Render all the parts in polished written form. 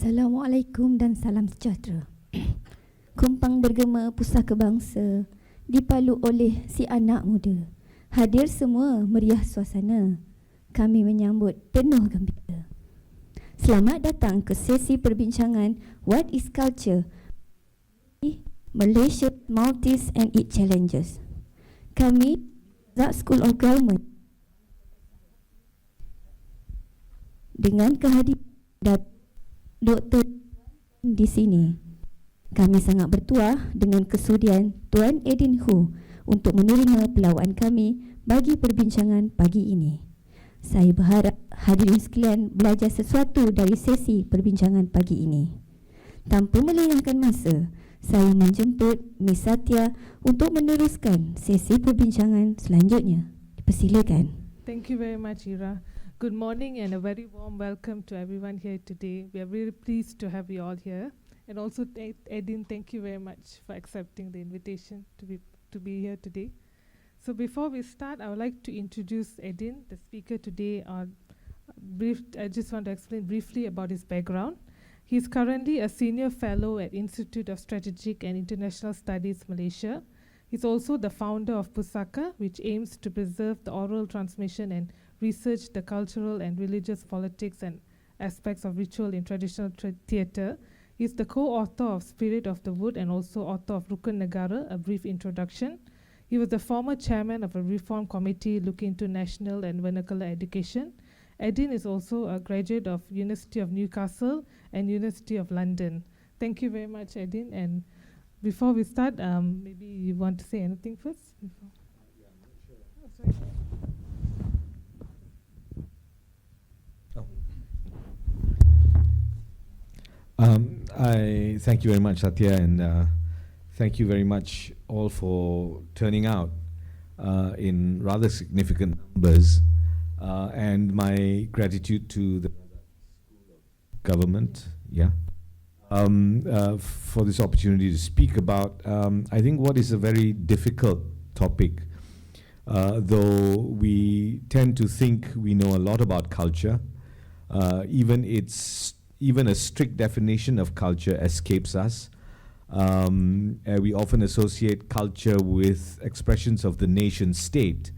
Assalamualaikum dan salam sejahtera. Kumpang bergema pusaka bangsa dipalu oleh si anak muda. Hadir semua meriah suasana. Kami menyambut penuh gembira. Selamat datang ke sesi perbincangan What is Culture? Malaysia Multis and its Challenges. Kami RSOG School of Government dengan kehadiran Dr. di sini. Kami sangat bertuah dengan kesudian Tuan Eddin Khoo untuk menerima pelawaan kami bagi perbincangan pagi ini. Saya berharap hadirin sekalian belajar sesuatu dari sesi perbincangan pagi ini. Tanpa melengahkan masa, saya menjemput Miss Satya untuk meneruskan sesi perbincangan selanjutnya. Dipersilakan. Thank you very much, Ira. Good morning and a very warm welcome to everyone here today. We are very pleased to have you all here. And also, Eddin, thank you very much for accepting the invitation to be here today. So before we start, I would like to introduce Eddin, the speaker today. I just want to explain briefly about his background. He is currently a senior fellow at Institute of Strategic and International Studies, Malaysia. He's also the founder of Pusaka, which aims to preserve the oral transmission and research the cultural and religious politics and aspects of ritual in traditional theatre. He's the co-author of Spirit of the Wood and also author of Rukun Negara, A Brief Introduction. He was the former chairman of a reform committee looking into national and vernacular education. Eddin is also a graduate of University of Newcastle and University of London. Thank you very much, Eddin. And before we start, maybe you want to say anything first? I thank you very much, Satya, and thank you very much all for turning out in rather significant numbers, and my gratitude to the government, for this opportunity to speak about, I think, what is a very difficult topic, though we tend to think we know a lot about culture. Even a strict definition of culture escapes us. We often associate culture with expressions of the nation state,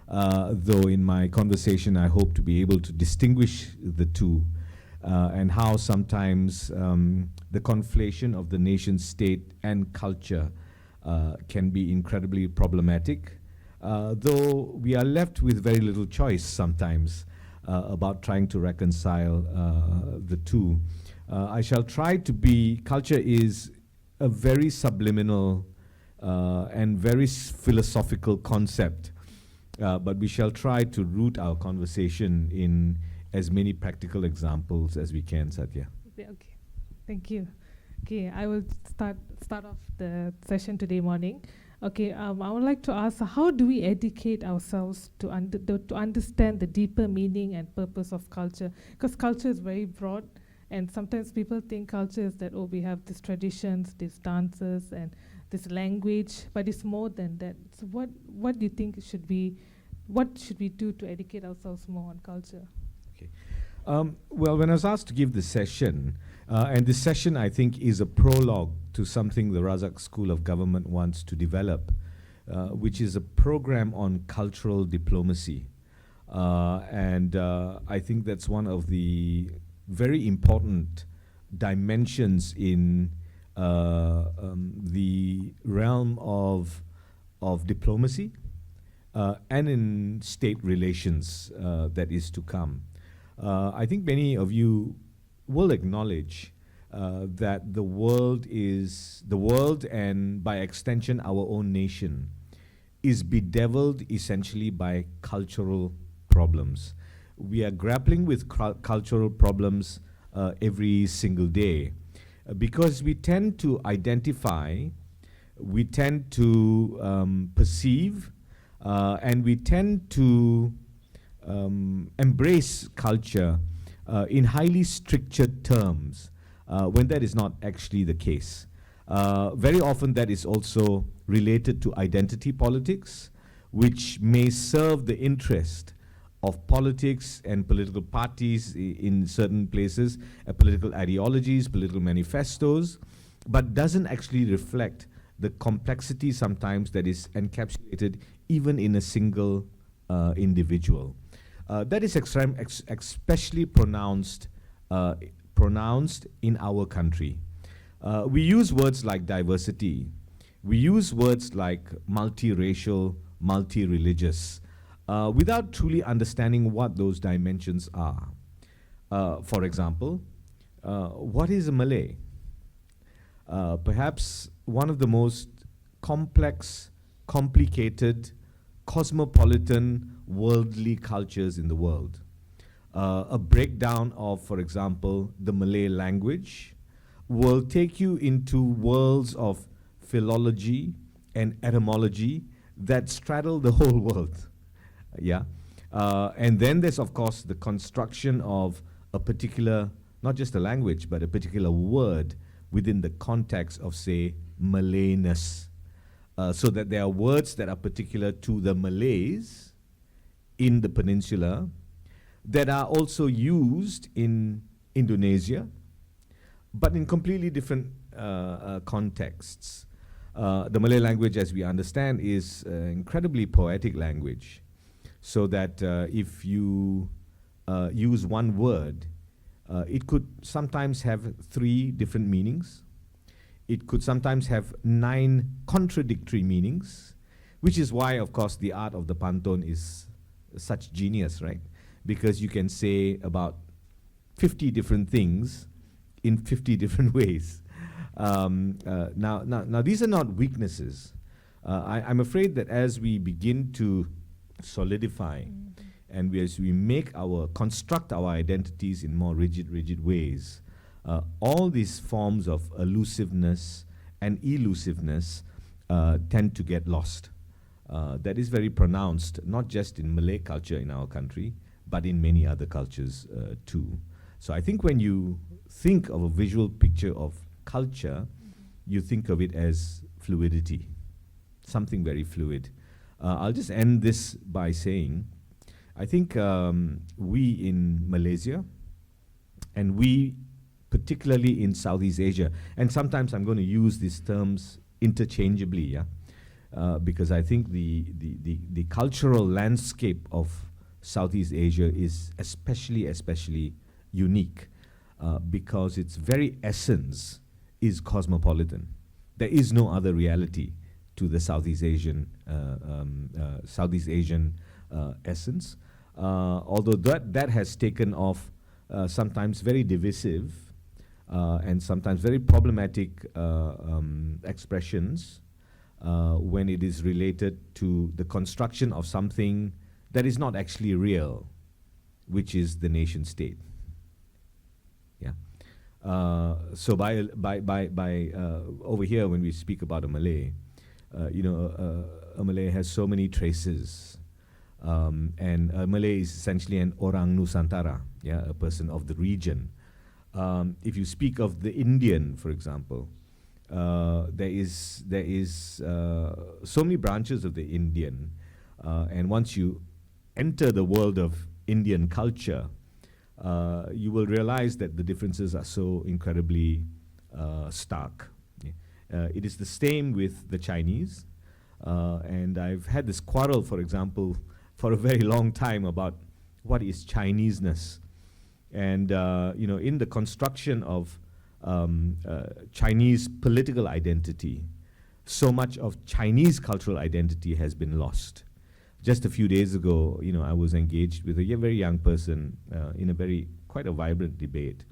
though in my conversation I hope to be able to distinguish the two, and how sometimes the conflation of the nation state and culture can be incredibly problematic, though we are left with very little choice sometimes about trying to reconcile the two. I shall try to be, culture is a very subliminal and very philosophical concept, but we shall try to root our conversation in as many practical examples as we can, Satya. Okay, thank you. Okay, I will start off the session today morning. Okay, I would like to ask, how do we educate ourselves to understand the deeper meaning and purpose of culture? Because culture is very broad, and sometimes people think culture is that, oh, we have these traditions, these dances, and this language, but it's more than that. So what do you think what should we do to educate ourselves more on culture? Okay. Well, when I was asked to give this session, and this session, I think, is a prologue to something the RSOG School of Government wants to develop, which is a program on cultural diplomacy. And I think that's one of the very important dimensions in the realm of diplomacy and in state relations that is to come. I think many of you will acknowledge that the world and by extension our own nation is bedeviled essentially by cultural problems. We are grappling with cultural problems every single day because we tend to identify, we tend to perceive, and we tend to embrace culture in highly strictured terms, when that is not actually the case. Very often that is also related to identity politics, which may serve the interest of politics and political parties in certain places, political ideologies, political manifestos, but doesn't actually reflect the complexity sometimes that is encapsulated even in a single individual. That is especially pronounced in our country. We use words like diversity. We use words like multiracial, multi-religious, without truly understanding what those dimensions are. For example, what is a Malay? Perhaps one of the most complex, complicated, cosmopolitan, worldly cultures in the world. A breakdown of, for example, the Malay language will take you into worlds of philology and etymology that straddle the whole world. Yeah. And then there's, of course, the construction of a particular, not just a language, but a particular word within the context of, say, Malayness. So that there are words that are particular to the Malays in the peninsula that are also used in Indonesia, but in completely different contexts. The Malay language, as we understand, is incredibly poetic language, so that if you use one word, it could sometimes have 3 different meanings. It could sometimes have 9 contradictory meanings, which is why, of course, the art of the pantun is such genius, right? Because you can say about 50 different things in 50 different ways. Now, these are not weaknesses. I'm afraid that as we begin to solidify and as we construct our identities in more rigid ways, all these forms of elusiveness and elusiveness tend to get lost. That is very pronounced, not just in Malay culture in our country, but in many other cultures too. So I think when you think of a visual picture of culture, you think of it as fluidity, something very fluid. I'll just end this by saying, I think we in Malaysia, and we particularly in Southeast Asia, and sometimes I'm going to use these terms interchangeably, yeah, because I think the cultural landscape of Southeast Asia is especially unique because its very essence is cosmopolitan. There is no other reality to the Southeast Asian essence, although that has taken off sometimes very divisive and sometimes very problematic expressions when it is related to the construction of something that is not actually real, which is the nation state. Yeah. So by over here, when we speak about a Malay, a Malay has so many traces, and a Malay is essentially an orang Nusantara, yeah, a person of the region. If you speak of the Indian, for example, there is so many branches of the Indian, and once you enter the world of Indian culture, you will realize that the differences are so incredibly stark. It is the same with the Chinese, and I've had this quarrel, for example, for a very long time about what is Chineseness. And in the construction of Chinese political identity, so much of Chinese cultural identity has been lost. Just a few days ago, I was engaged with a very young person in quite a vibrant debate,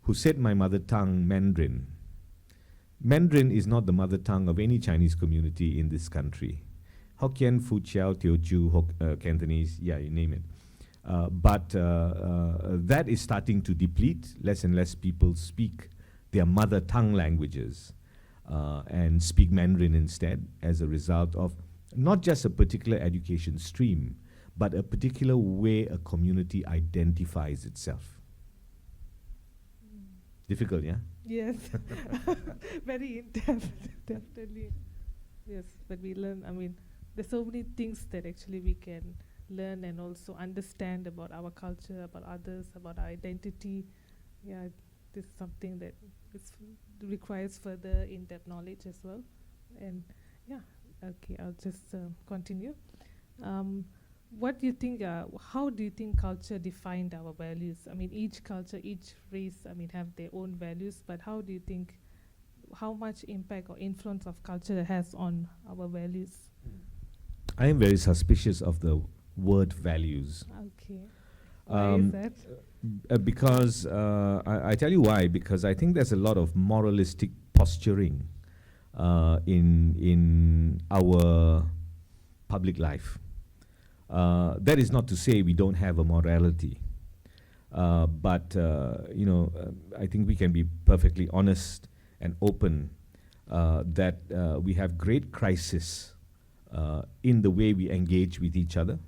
who said my mother tongue, Mandarin. Mandarin is not the mother tongue of any Chinese community in this country. Hokkien, Fujiao, Teochew, Cantonese, yeah, you name it. But that is starting to deplete. Less and less people speak their mother tongue languages and speak Mandarin instead, as a result of not just a particular education stream, but a particular way a community identifies itself. Difficult, yeah? Yes. Very in-depth, definitely. Yes, but we learn, there's so many things that actually we can learn and also understand about our culture, about others, about our identity. Yeah, this is something that requires further in-depth knowledge as well. And yeah, okay, I'll just continue. What do you think, how do you think culture defined our values? I mean, each culture, each race, I mean, have their own values, but how do you think, how much impact or influence of culture has on our values? I am very suspicious of the word values. Okay. Why is that? Because I tell you why. Because I think there's a lot of moralistic posturing in our public life. That is not to say we don't have a morality, but I think we can be perfectly honest and open that we have great crisis in the way we engage with each other.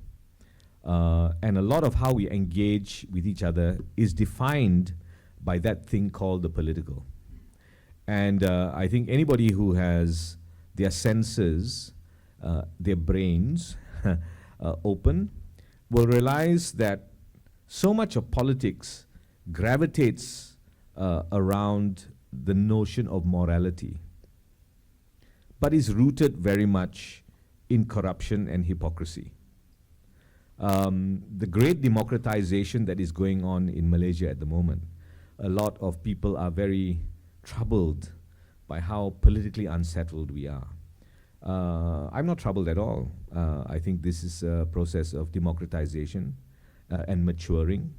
And a lot of how we engage with each other is defined by that thing called the political. And I think anybody who has their senses, their brains open, will realize that so much of politics gravitates around the notion of morality, but is rooted very much in corruption and hypocrisy. The great democratization that is going on in Malaysia at the moment, a lot of people are very troubled by how politically unsettled we are. I'm not troubled at all. I think this is a process of democratization and maturing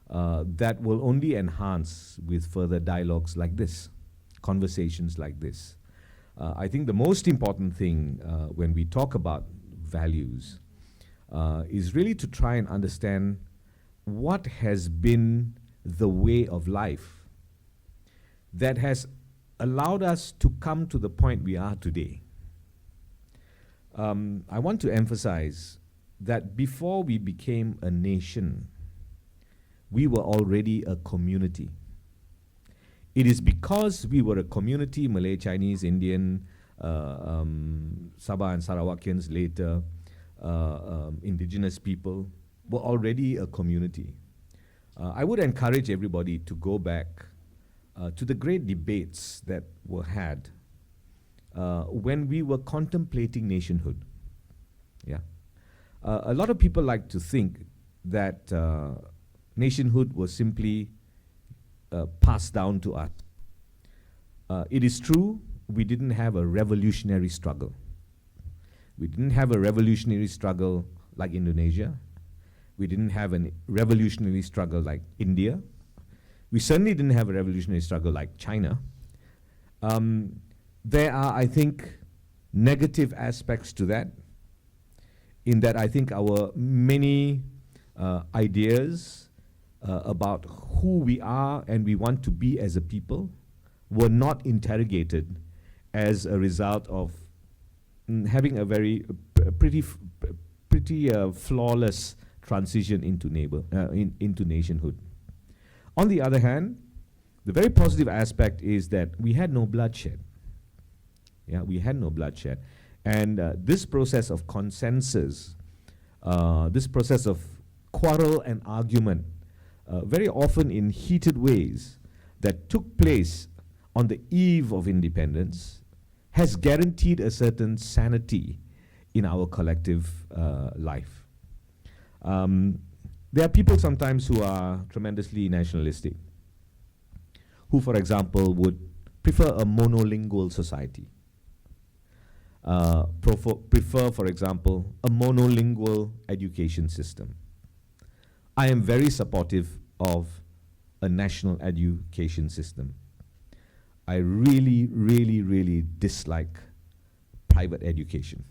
that will only enhance with further dialogues like this, conversations like this. I think the most important thing when we talk about values is really to try and understand what has been the way of life that has allowed us to come to the point we are today. I want to emphasize that before we became a nation, we were already a community. It is because we were a community, Malay, Chinese, Indian, Sabah and Sarawakians later, indigenous people, were already a community. I would encourage everybody to go back to the great debates that were had when we were contemplating nationhood. Yeah, a lot of people like to think that nationhood was simply passed down to us. It is true, we didn't have a revolutionary struggle. We didn't have a revolutionary struggle like Indonesia. We didn't have a revolutionary struggle like India. We certainly didn't have a revolutionary struggle like China. There are, I think, negative aspects to that, in that I think our many ideas about who we are and we want to be as a people were not interrogated as a result of having a very pretty flawless transition into into nationhood. On the other hand, the very positive aspect is that we had no bloodshed. Yeah, we had no bloodshed. And this process of consensus, this process of quarrel and argument, very often in heated ways, that took place on the eve of independence, has guaranteed a certain sanity in our collective life. There are people sometimes who are tremendously nationalistic, who, for example, would prefer a monolingual society, prefer, for example, a monolingual education system. I am very supportive of a national education system. I really, really, really dislike private education.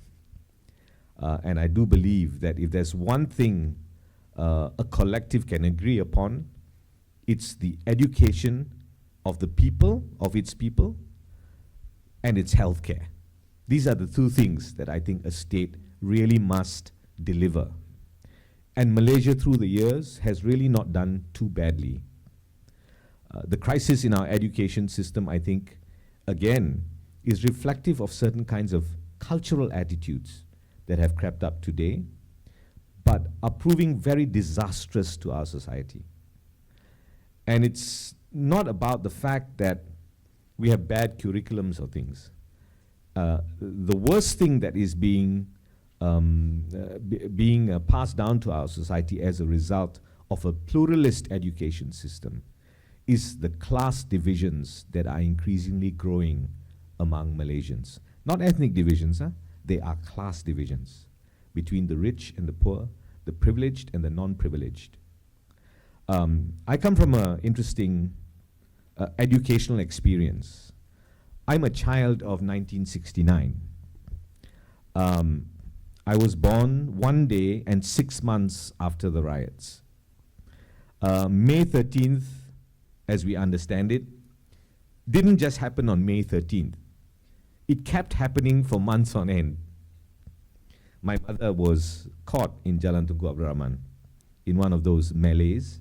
And I do believe that if there's one thing a collective can agree upon, it's the education of the people, of its people, and its healthcare. These are the two things that I think a state really must deliver. And Malaysia, through the years, has really not done too badly. The crisis in our education system, I think, again, is reflective of certain kinds of cultural attitudes that have crept up today. but are proving very disastrous to our society. And it's not about the fact that we have bad curriculums or things. The worst thing that is being passed down to our society as a result of a pluralist education system is the class divisions that are increasingly growing among Malaysians. Not ethnic divisions, they are class divisions between the rich and the poor, the privileged and the non-privileged. I come from an interesting educational experience. I'm a child of 1969. I was born one day and 6 months after the riots. May 13th, as we understand it, didn't just happen on May 13th. It kept happening for months on end. My mother was caught in Jalan Tunku Abdul Rahman in one of those melees,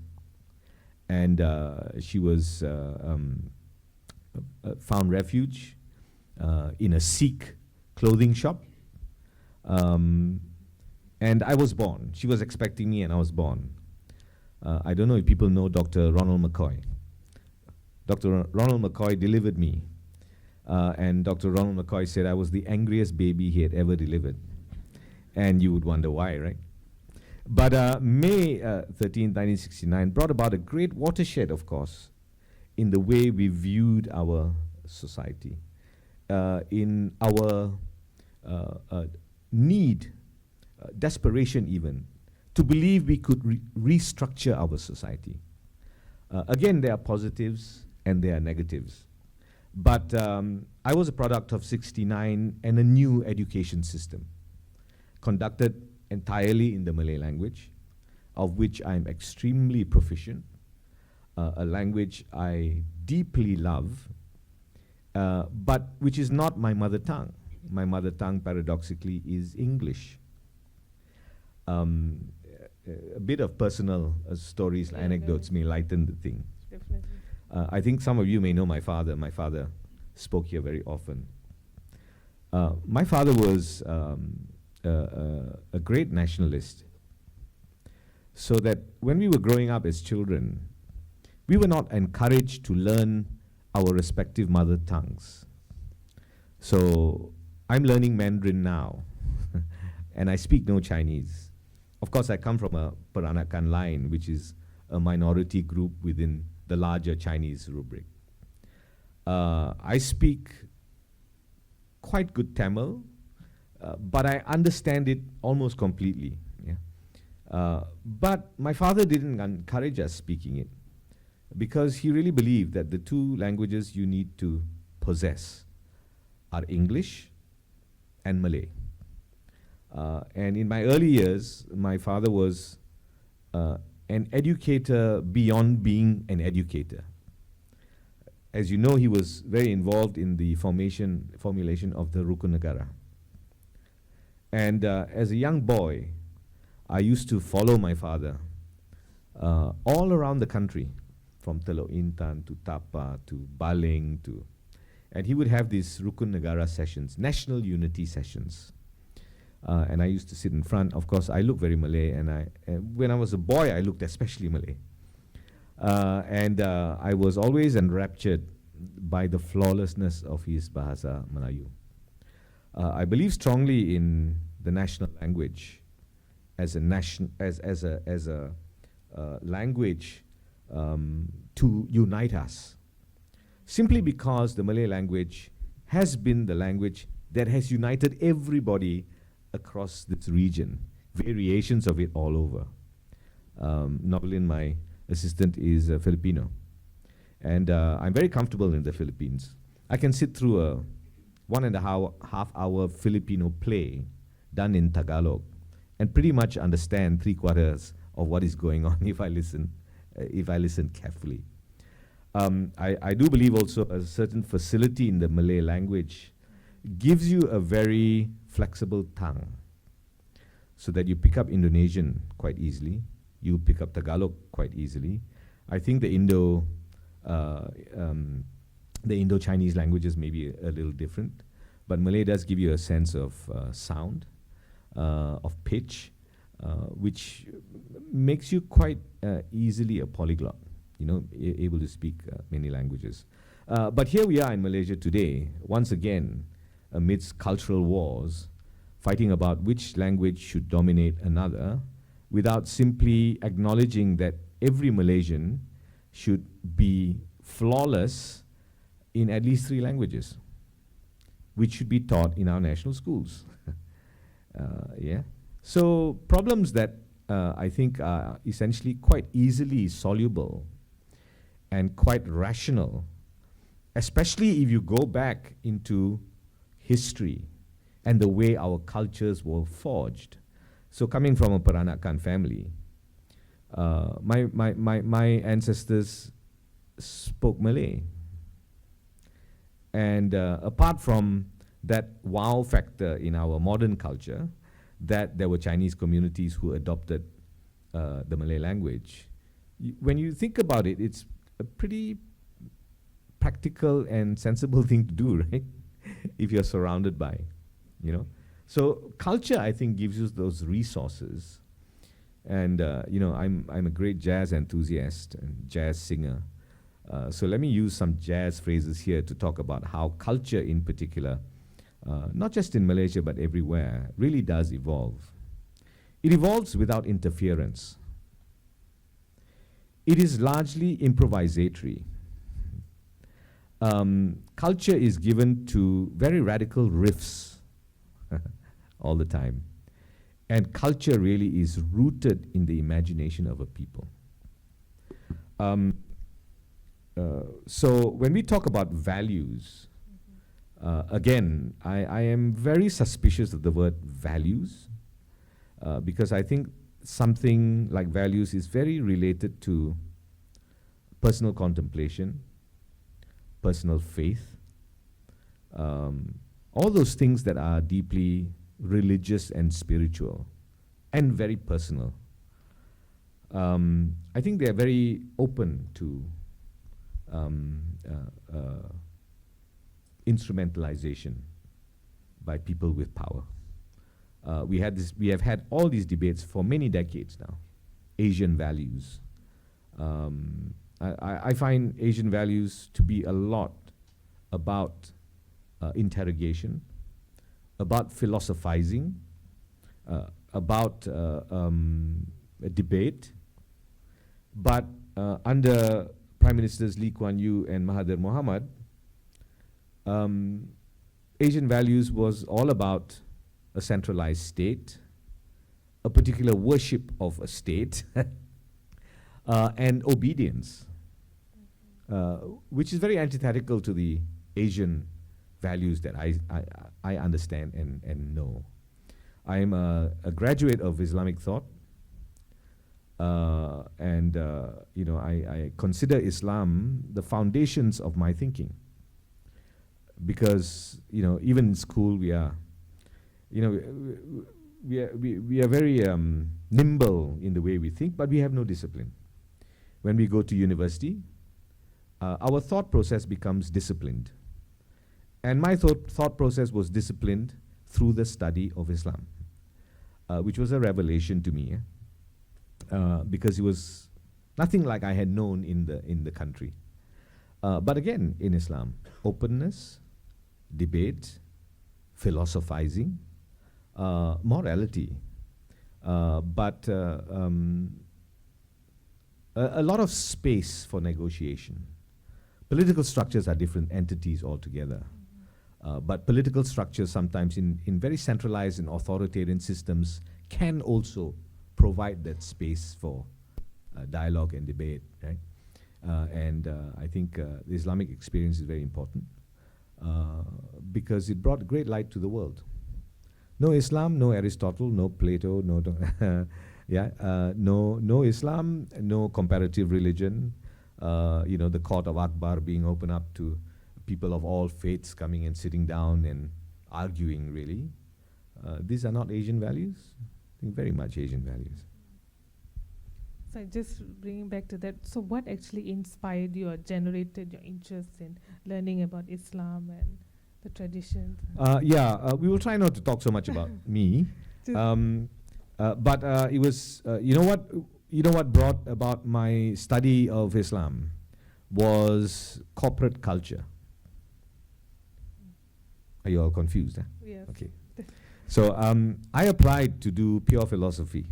and she was found refuge in a Sikh clothing shop. And I was born. She was expecting me and I was born. I don't know if people know Dr. Ronald McCoy. Dr. Ronald McCoy delivered me. And Dr. Ronald McCoy said I was the angriest baby he had ever delivered. And you would wonder why, right? But May 13, 1969 brought about a great watershed, of course, in the way we viewed our society, in our need, desperation even, to believe we could restructure our society. Again, there are positives and there are negatives. But I was a product of 69 and a new education system, conducted entirely in the Malay language, of which I'm extremely proficient, a language I deeply love, but which is not my mother tongue. My mother tongue, paradoxically, is English. A bit of personal stories, anecdotes may lighten the thing. Definitely. I think some of you may know my father. My father spoke here very often. My father was a great nationalist, so that when we were growing up as children, we were not encouraged to learn our respective mother tongues. So I'm learning Mandarin now, and I speak no Chinese. Of course, I come from a Peranakan line, which is a minority group within the larger Chinese rubric. I speak quite good Tamil, but I understand it almost completely. Yeah. But my father didn't encourage us speaking it, because he really believed that the two languages you need to possess are English and Malay. And in my early years, my father was an educator beyond being an educator. As you know, he was very involved in the formulation of the Rukun Negara. And as a young boy, I used to follow my father all around the country, from Teluk Intan to Tapa to Baling and he would have these Rukun Negara sessions, national unity sessions. And I used to sit in front. Of course, I look very Malay, and when I was a boy, I looked especially Malay. And I was always enraptured by the flawlessness of his Bahasa Melayu. I believe strongly in the national language as a language to unite us, simply because the Malay language has been the language that has united everybody across this region, variations of it all over. Novelin, my assistant, is Filipino. And I'm very comfortable in the Philippines. I can sit through a 1.5 hour Filipino play done in Tagalog and pretty much understand 3/4 of what is going on if I listen carefully. I do believe also a certain facility in the Malay language gives you a very flexible tongue, so that you pick up Indonesian quite easily, you pick up Tagalog quite easily. I think the Indo-Chinese languages may be a little different, but Malay does give you a sense of sound, of pitch, which makes you quite easily a polyglot, able to speak many languages. But here we are in Malaysia today, once again, amidst cultural wars, fighting about which language should dominate another, without simply acknowledging that every Malaysian should be flawless in at least 3 languages, which should be taught in our national schools. So problems that I think are essentially quite easily soluble and quite rational, especially if you go back into history and the way our cultures were forged. So coming from a Peranakan family, my ancestors spoke Malay. And apart from that wow factor in our modern culture, that there were Chinese communities who adopted the Malay language, when you think about it, it's a pretty practical and sensible thing to do, right? If you're surrounded by, So culture, I think, gives you those resources. And, I'm a great jazz enthusiast and jazz singer. So let me use some jazz phrases here to talk about how culture in particular, not just in Malaysia but everywhere, really does evolve. It evolves without interference. It is largely improvisatory. Culture is given to very radical riffs all the time. And culture really is rooted in the imagination of a people. So when we talk about values, again, I am very suspicious of the word values, because I think something like values is very related to personal contemplation, personal faith, all those things that are deeply religious and spiritual and very personal. I think they are very open to instrumentalization by people with power. We have had all these debates for many decades now. Asian values. I find Asian values to be a lot about interrogation, about philosophizing, about a debate. But under Prime Ministers Lee Kuan Yew and Mahathir Mohamad, Asian values was all about a centralized state, a particular worship of a state, and obedience, which is very antithetical to the Asian values that I understand and know. I am a graduate of Islamic thought, and I consider Islam the foundations of my thinking, because even in school we are very nimble in the way we think, but we have no discipline. When we go to university, our thought process becomes disciplined, and my thought process was disciplined through the study of Islam, which was a revelation to me. Because it was nothing like I had known in the country. But again, in Islam, openness, debate, philosophizing, morality, but a lot of space for negotiation. Political structures are different entities altogether. But political structures sometimes in very centralized and authoritarian systems can also provide that space for dialogue and debate, right? And I think the Islamic experience is very important because it brought great light to the world. No Islam, no Aristotle, no Plato, no Islam, no comparative religion. The court of Akbar being opened up to people of all faiths coming and sitting down and arguing, really. These are not Asian values. I think very much Asian values. So just bringing back to that, so what actually inspired you or generated your interest in learning about Islam and the traditions? We will try not to talk so much about me. But it was, you know what brought about my study of Islam was corporate culture. Are you all confused? Yes. Okay. So I applied to do pure philosophy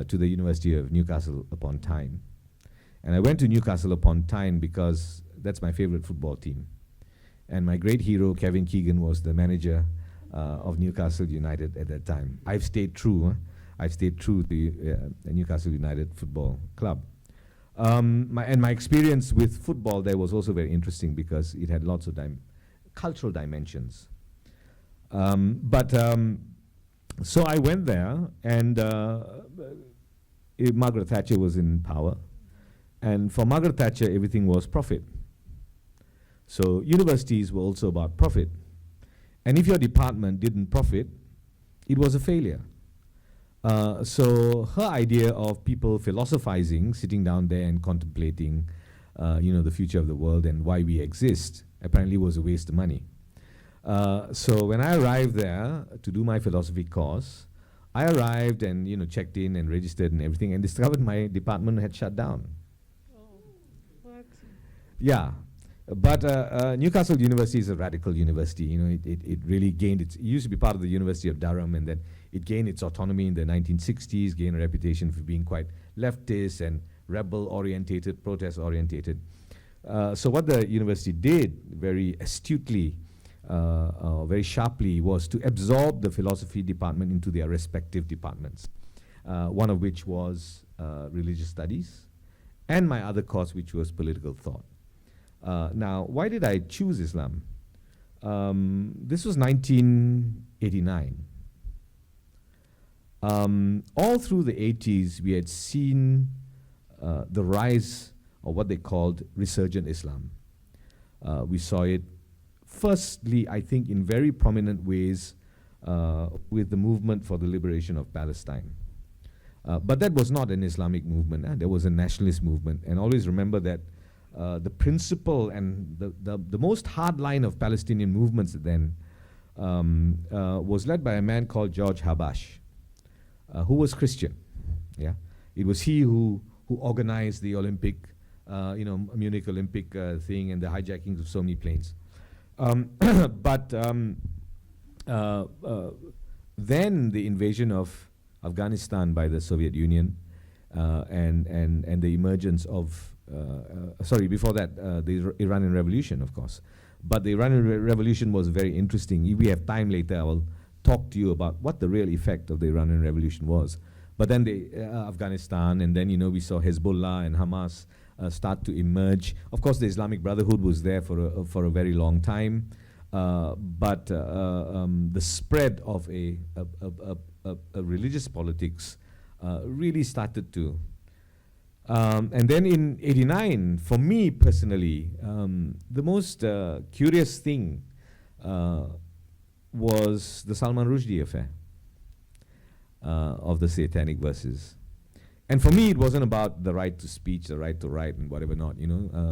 to the University of Newcastle upon Tyne. And I went to Newcastle upon Tyne because that's my favorite football team. And my great hero, Kevin Keegan, was the manager of Newcastle United at that time. I've stayed true. I've stayed true to the Newcastle United Football Club. My experience with football there was also very interesting because it had lots of cultural dimensions. So I went there, and Margaret Thatcher was in power. And for Margaret Thatcher, everything was profit. So universities were also about profit. And if your department didn't profit, it was a failure. So her idea of people philosophizing, sitting down there and contemplating, the future of the world and why we exist, apparently was a waste of money. So when I arrived there to do my philosophy course, I arrived and checked in and registered and everything, and discovered my department had shut down. What? Yeah, but Newcastle University is a radical university. It really gained it used to be part of the University of Durham, and then it gained its autonomy in the 1960s, gained a reputation for being quite leftist and rebel-orientated, protest-orientated. So what the university did very astutely, very sharply, was to absorb the philosophy department into their respective departments, one of which was religious studies, and my other course, which was political thought. Now, why did I choose Islam? This was 1989. All through the 80s, we had seen the rise of what they called resurgent Islam. We saw it firstly, I think, in very prominent ways with the movement for the liberation of Palestine. But that was not an Islamic movement. There was a nationalist movement. And always remember that the principle and the most hard line of Palestinian movements then was led by a man called George Habash, who was Christian. Yeah, it was he who organized the Olympic, Munich Olympic thing and the hijackings of so many planes. But then the invasion of Afghanistan by the Soviet Union and the emergence of before that, the Iranian Revolution, of course. But the Iranian Revolution was very interesting. If we have time later, I will talk to you about what the real effect of the Iranian Revolution was. But then Afghanistan, and then we saw Hezbollah and Hamas start to emerge. Of course, the Islamic Brotherhood was there for a very long time, but the spread of a religious politics really started to. And then in '89, for me personally, the most curious thing was the Salman Rushdie affair of the satanic verses. And for me, it wasn't about the right to speech, the right to write, and whatever not.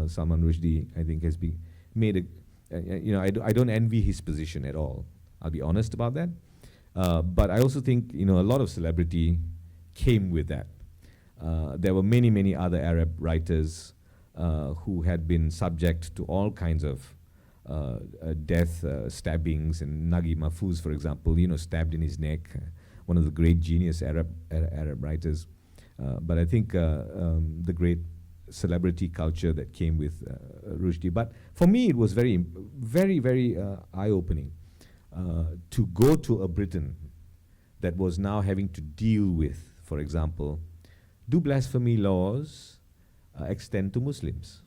Salman Rushdie, I think, has been made I don't envy his position at all. I'll be honest about that. But I also think, a lot of celebrity came with that. There were many, many other Arab writers who had been subject to all kinds of death, stabbings, and Nagi Mahfouz, for example, stabbed in his neck, one of the great genius Arab writers. But I think the great celebrity culture that came with Rushdie. But for me, it was very, very, very eye-opening to go to a Britain that was now having to deal with, for example, do blasphemy laws extend to Muslims?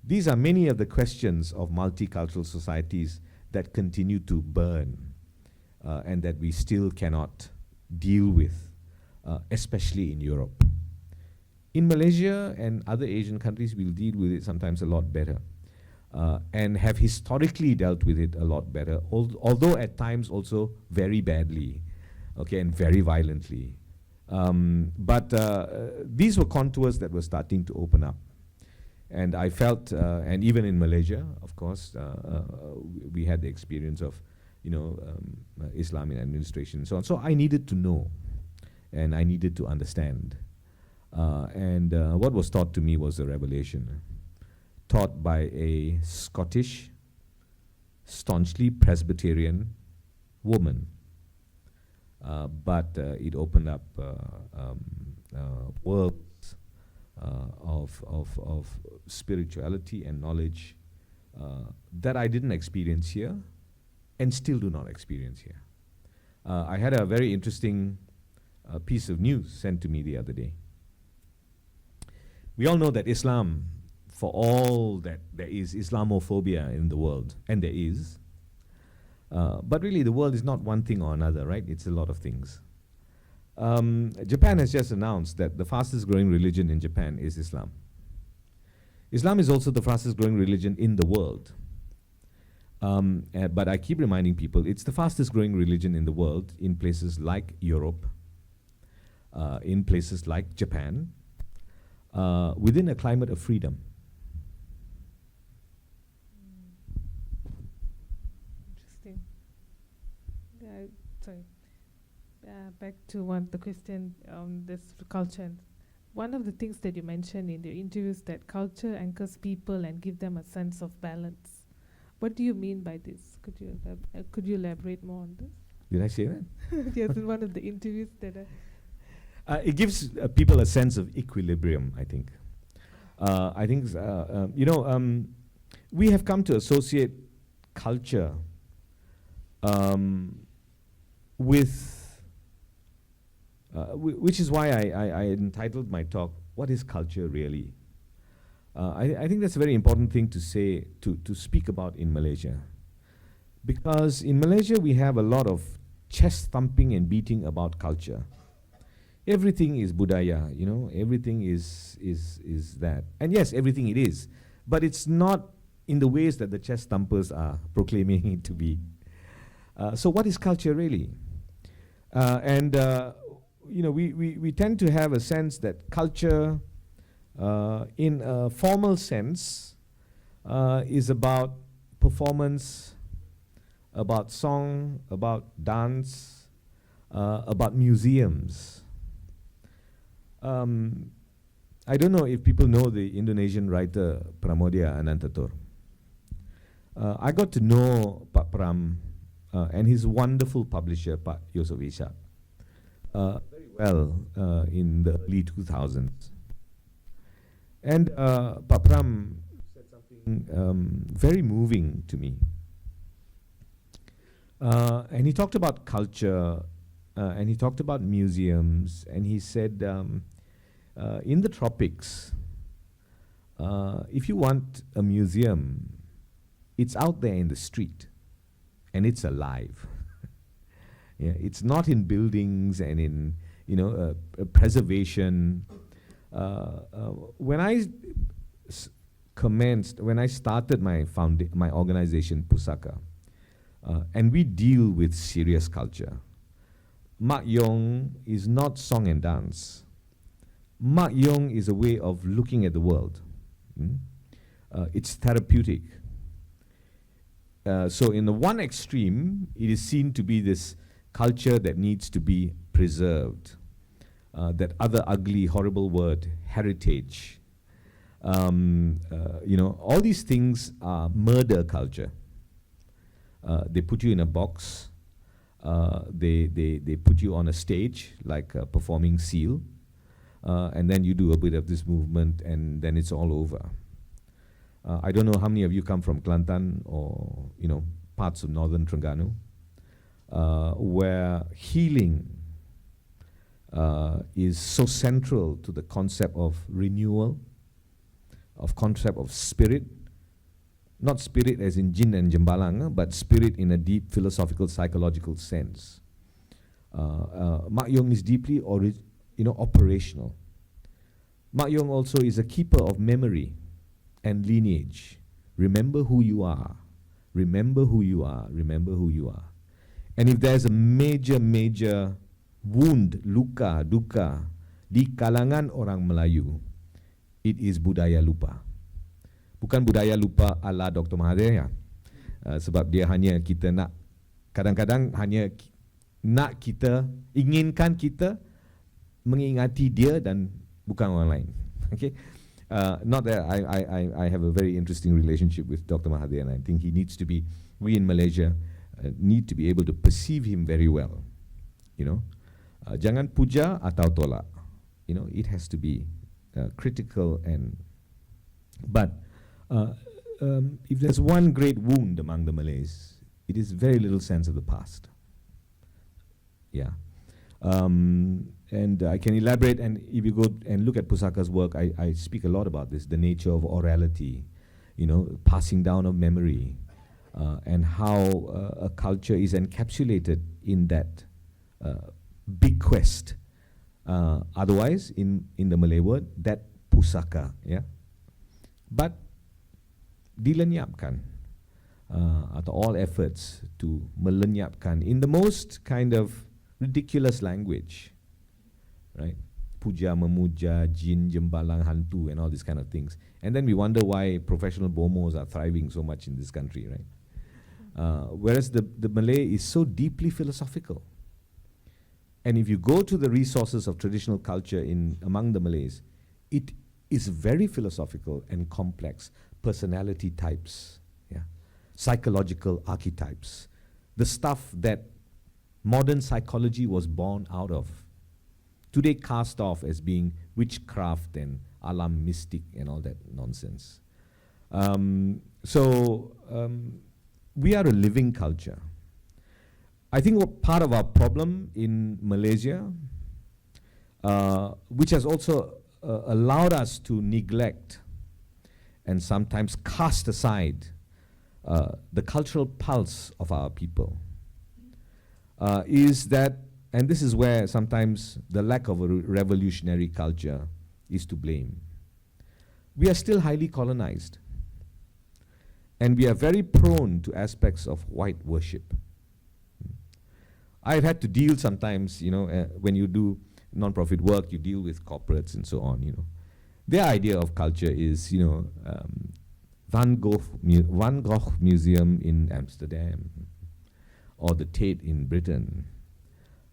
These are many of the questions of multicultural societies that continue to burn and that we still cannot deal with, especially in Europe. In Malaysia and other Asian countries, we'll deal with it sometimes a lot better and have historically dealt with it a lot better, although at times also very badly, and very violently. But these were contours that were starting to open up. And I felt, and even in Malaysia, of course, we had the experience of, Islam in administration and so on. So I needed to know. and I needed to understand. And what was taught to me was a revelation, taught by a Scottish, staunchly Presbyterian woman. But it opened up worlds of spirituality and knowledge that I didn't experience here and still do not experience here. I had a very interesting piece of news sent to me the other day. We all know that Islam, for all that there is Islamophobia in the world, and there is, but really the world is not one thing or another, right? It's a lot of things. Japan has just announced that the fastest growing religion in Japan is Islam. Islam is also the fastest growing religion in the world. But I keep reminding people, it's the fastest growing religion in the world in places like Europe, in places like Japan, within a climate of freedom. Interesting. Yeah, sorry. Back to the question on this culture. One of the things that you mentioned in the interviews that culture anchors people and give them a sense of balance. What do you mean by this? Could you elaborate more on this? Did I say that? Yes, in one of the interviews that it gives people a sense of equilibrium, I think. I think, we have come to associate culture with, which is why I entitled my talk, "What is culture really?" I think that's a very important thing to say, to speak about in Malaysia. Because in Malaysia, we have a lot of chest thumping and beating about culture. Everything is budaya, everything is that. And yes, everything it is. But it's not in the ways that the chest thumpers are proclaiming it to be. So what is culture really? We tend to have a sense that culture, in a formal sense, is about performance, about song, about dance, about museums. I don't know if people know the Indonesian writer Pramodia Anantatur. I got to know Pak Pram and his wonderful publisher, Pak Yusuf Ishak, very well in the early 2000s. And Pak Pram said something very moving to me. And he talked about culture, and he talked about museums, and he said, in the tropics, if you want a museum, it's out there in the street, and it's alive. Yeah, it's not in buildings and in preservation. When I started my organization Pusaka, and we deal with serious culture. Mak Yong is not song and dance. Mak Yong is a way of looking at the world. It's therapeutic. So in the one extreme, it is seen to be this culture that needs to be preserved. That other ugly, horrible word, heritage. All these things are murder culture. They put you in a box. They put you on a stage like a performing seal, and then you do a bit of this movement, and then it's all over. I don't know how many of you come from Kelantan or parts of northern Terengganu, where healing is so central to the concept of renewal, of concept of spirit. Not spirit as in jin and jembalang, but spirit in a deep philosophical, psychological sense. Mak Yong is deeply operational. Mak Yong also is a keeper of memory and lineage. Remember who you are. Remember who you are. Remember who you are. And if there's a major wound, luka, duka, di kalangan orang Melayu, it is budaya lupa. Bukan budaya lupa ala Dr. Mahathir ya. Sebab dia hanya kita nak, kadang-kadang hanya nak kita, inginkan kita mengingati dia dan bukan orang lain. Okay, not that I have a very interesting relationship with Dr. Mahathir, and I think he needs to be. We in Malaysia need to be able to perceive him very well. You know, jangan puja atau tolak. You know, it has to be critical and. But if there's one great wound among the Malays, it is very little sense of the past. Yeah. And I can elaborate, and if you go and look at Pusaka's work, I speak a lot about this, the nature of orality, you know, passing down of memory, and how a culture is encapsulated in that big quest. Otherwise, in the Malay word, that pusaka, yeah. But dilenyapkan, atau all efforts to melenyapkan in the most kind of ridiculous language, right? Puja, memuja, jin, jembalang, hantu, and all these kind of things. And then we wonder why professional bomos are thriving so much in this country, right? Whereas the Malay is so deeply philosophical. And if you go to the resources of traditional culture among the Malays, it is very philosophical and complex. Personality types, yeah, psychological archetypes, the stuff that modern psychology was born out of, today cast off as being witchcraft and alam mystic and all that nonsense. We are a living culture. I think what part of our problem in Malaysia, which has also allowed us to neglect and sometimes cast aside the cultural pulse of our people, is that, and this is where sometimes the lack of a revolutionary culture is to blame. We are still highly colonized, and we are very prone to aspects of white worship. I've had to deal sometimes, you know, when you do non-profit work, you deal with corporates and so on, you know. Their idea of culture is, you know, Van Gogh Museum in Amsterdam, or the Tate in Britain.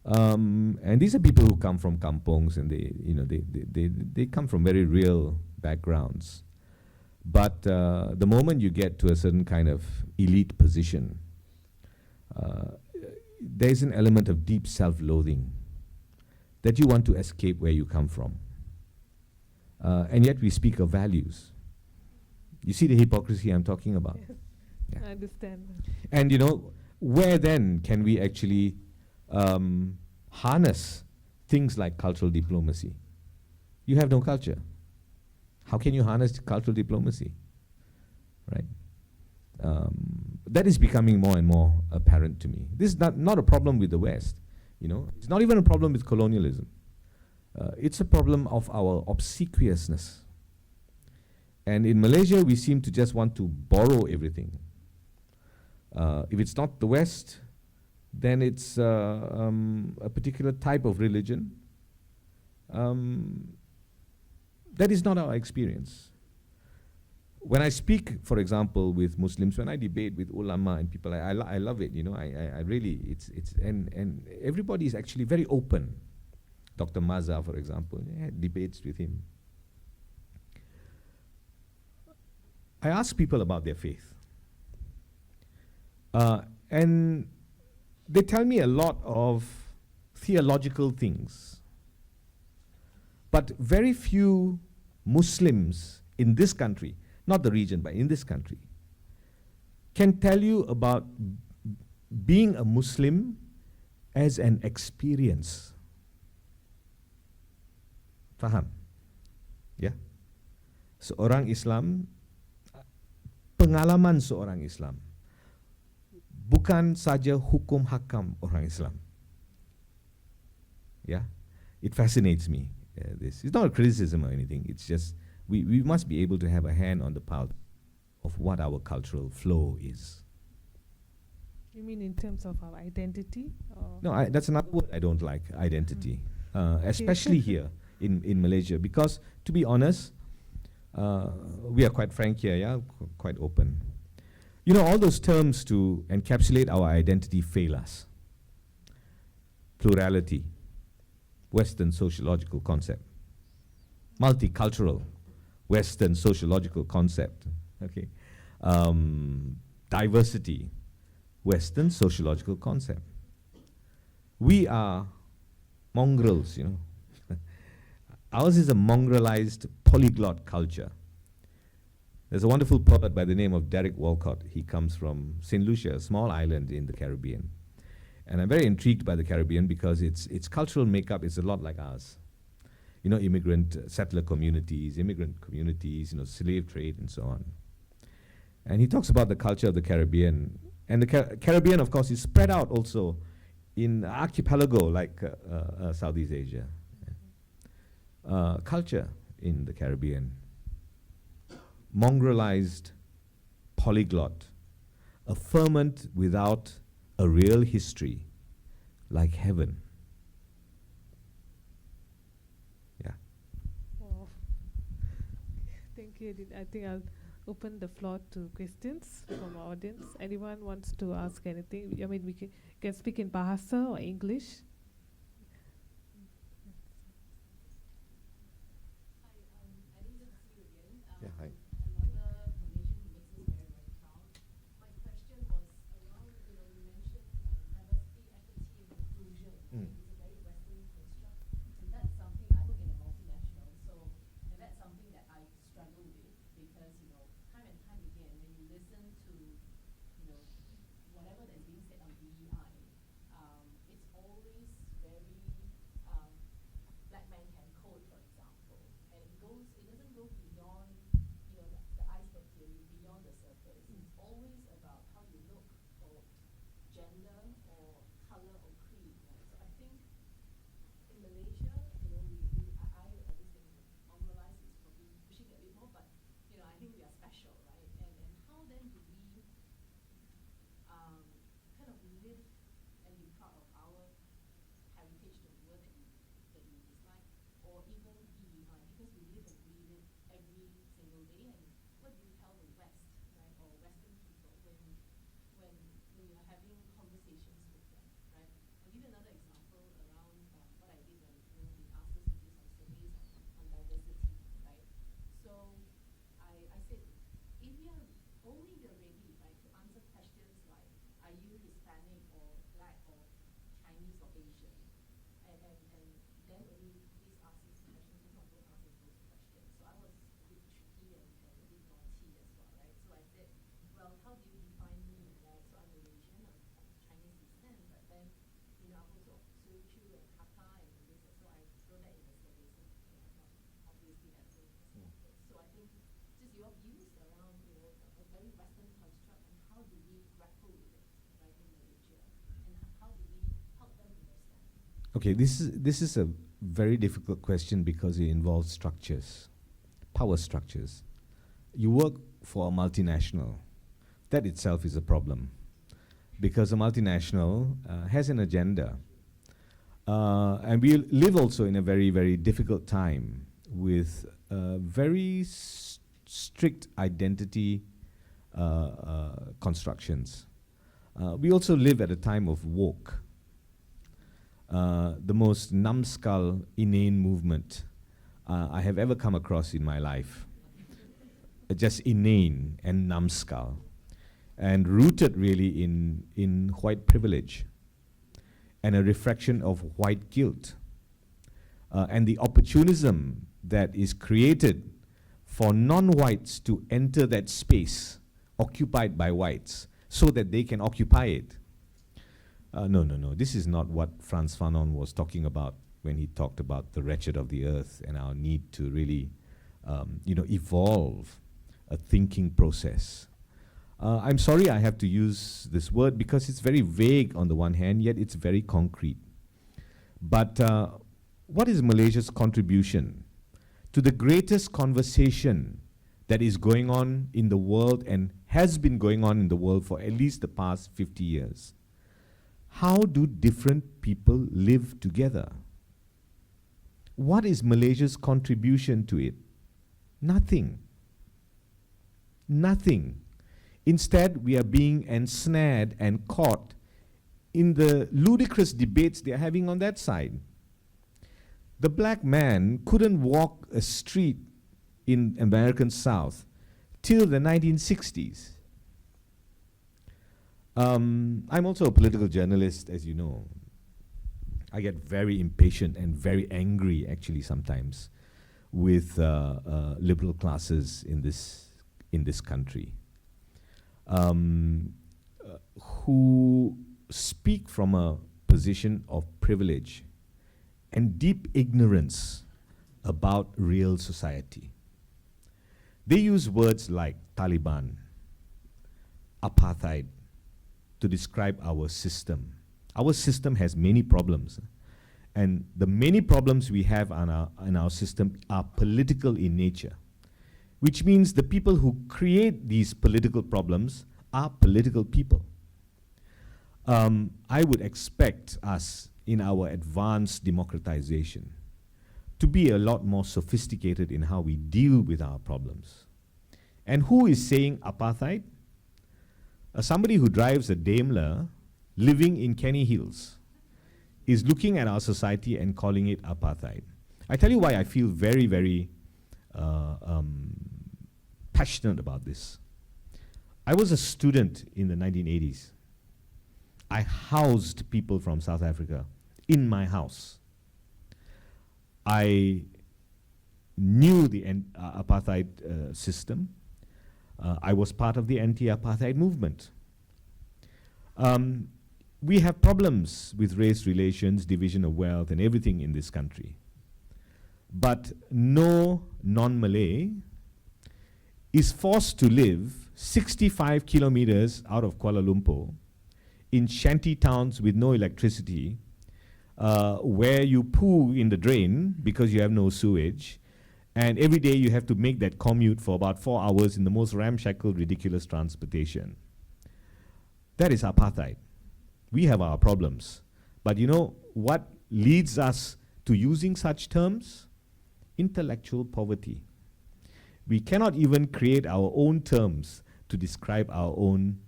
And these are people who come from kampongs, and they come from very real backgrounds. But the moment you get to a certain kind of elite position, there's an element of deep self-loathing that you want to escape where you come from. And yet we speak of values. You see the hypocrisy I'm talking about? Yes. Yeah. I understand. And you know, where then can we actually harness things like cultural diplomacy? You have no culture. How can you harness cultural diplomacy? Right? That is becoming more and more apparent to me. This is not a problem with the West. You know, it's not even a problem with colonialism. It's a problem of our obsequiousness. And in Malaysia, we seem to just want to borrow everything. If it's not the West, then it's a particular type of religion. That is not our experience. When I speak, for example, with Muslims, when I debate with ulama and people, I love it. You know, I really, and everybody is actually very open. Dr. Maza, for example, I had debates with him. I ask people about their faith. And they tell me a lot of theological things. But very few Muslims in this country, not the region, but in this country, can tell you about being a Muslim as an experience. Faham? Ya? Seorang Islam, pengalaman seorang Islam, bukan saja hukum hakam orang Islam. Yeah, it fascinates me. This it's not a criticism or anything. It's just we must be able to have a hand on the pulse of what our cultural flow is. You mean in terms of our identity? Or No, that's another word I don't like. Identity, especially here in Malaysia, because to be honest, we are quite frank here. Yeah, quite open. You know, all those terms to encapsulate our identity fail us. Plurality, Western sociological concept. Multicultural, Western sociological concept. Okay. Diversity, Western sociological concept. We are mongrels, you know. Ours is a mongrelized polyglot culture. There's a wonderful poet by the name of Derek Walcott. He comes from St. Lucia, a small island in the Caribbean. And I'm very intrigued by the Caribbean because its cultural makeup is a lot like ours. You know, immigrant settler communities, immigrant communities, you know, slave trade and so on. And he talks about the culture of the Caribbean. And the Caribbean, of course, is spread out also in archipelago like Southeast Asia. Culture in the Caribbean. Mongrelized polyglot. A ferment without a real history, like heaven. Yeah. Wow. Thank you, Eddin. I think I'll open the floor to questions from our audience. Anyone wants to ask anything? I mean, we can speak in Bahasa or English. Yeah, hi. Okay, this is a very difficult question because it involves structures, power structures. You work for a multinational. That itself is a problem because a multinational has an agenda. And we live also in a very, very difficult time with very strict identity constructions. We also live at a time of woke. The most numbskull, inane movement I have ever come across in my life. Just inane and numbskull. And rooted really in white privilege and a reflection of white guilt. And the opportunism that is created for non-whites to enter that space occupied by whites so that they can occupy it. No. This is not what Frantz Fanon was talking about when he talked about the wretched of the earth and our need to really, evolve a thinking process. I'm sorry I have to use this word because it's very vague on the one hand, yet it's very concrete. But what is Malaysia's contribution to the greatest conversation that is going on in the world and has been going on in the world for at least the past 50 years? How do different people live together? What is Malaysia's contribution to it? Nothing. Nothing. Instead, we are being ensnared and caught in the ludicrous debates they are having on that side. the black man couldn't walk a street in American South till the 1960s. I'm also a political journalist, as you know. I get very impatient and very angry, actually, sometimes, with liberal classes in this country, who speak from a position of privilege and deep ignorance about real society. They use words like Taliban, apartheid, to describe our system. Our system has many problems, and the many problems we have in our system are political in nature, which means the people who create these political problems are political people. I would expect us, in our advanced democratization, to be a lot more sophisticated in how we deal with our problems. And who is saying apartheid? Somebody who drives a Daimler living in Kenny Hills is looking at our society and calling it apartheid. I tell you why I feel very, very passionate about this. I was a student in the 1980s. I housed people from South Africa in my house. I knew the apartheid system. I was part of the anti-apartheid movement. We have problems with race relations, division of wealth, and everything in this country. But no non-Malay is forced to live 65 kilometers out of Kuala Lumpur in shanty towns with no electricity, where you poo in the drain because you have no sewage, and every day you have to make that commute for about 4 hours in the most ramshackle, ridiculous transportation. That is apartheid. We have our problems. But you know what leads us to using such terms? Intellectual poverty. We cannot even create our own terms to describe our own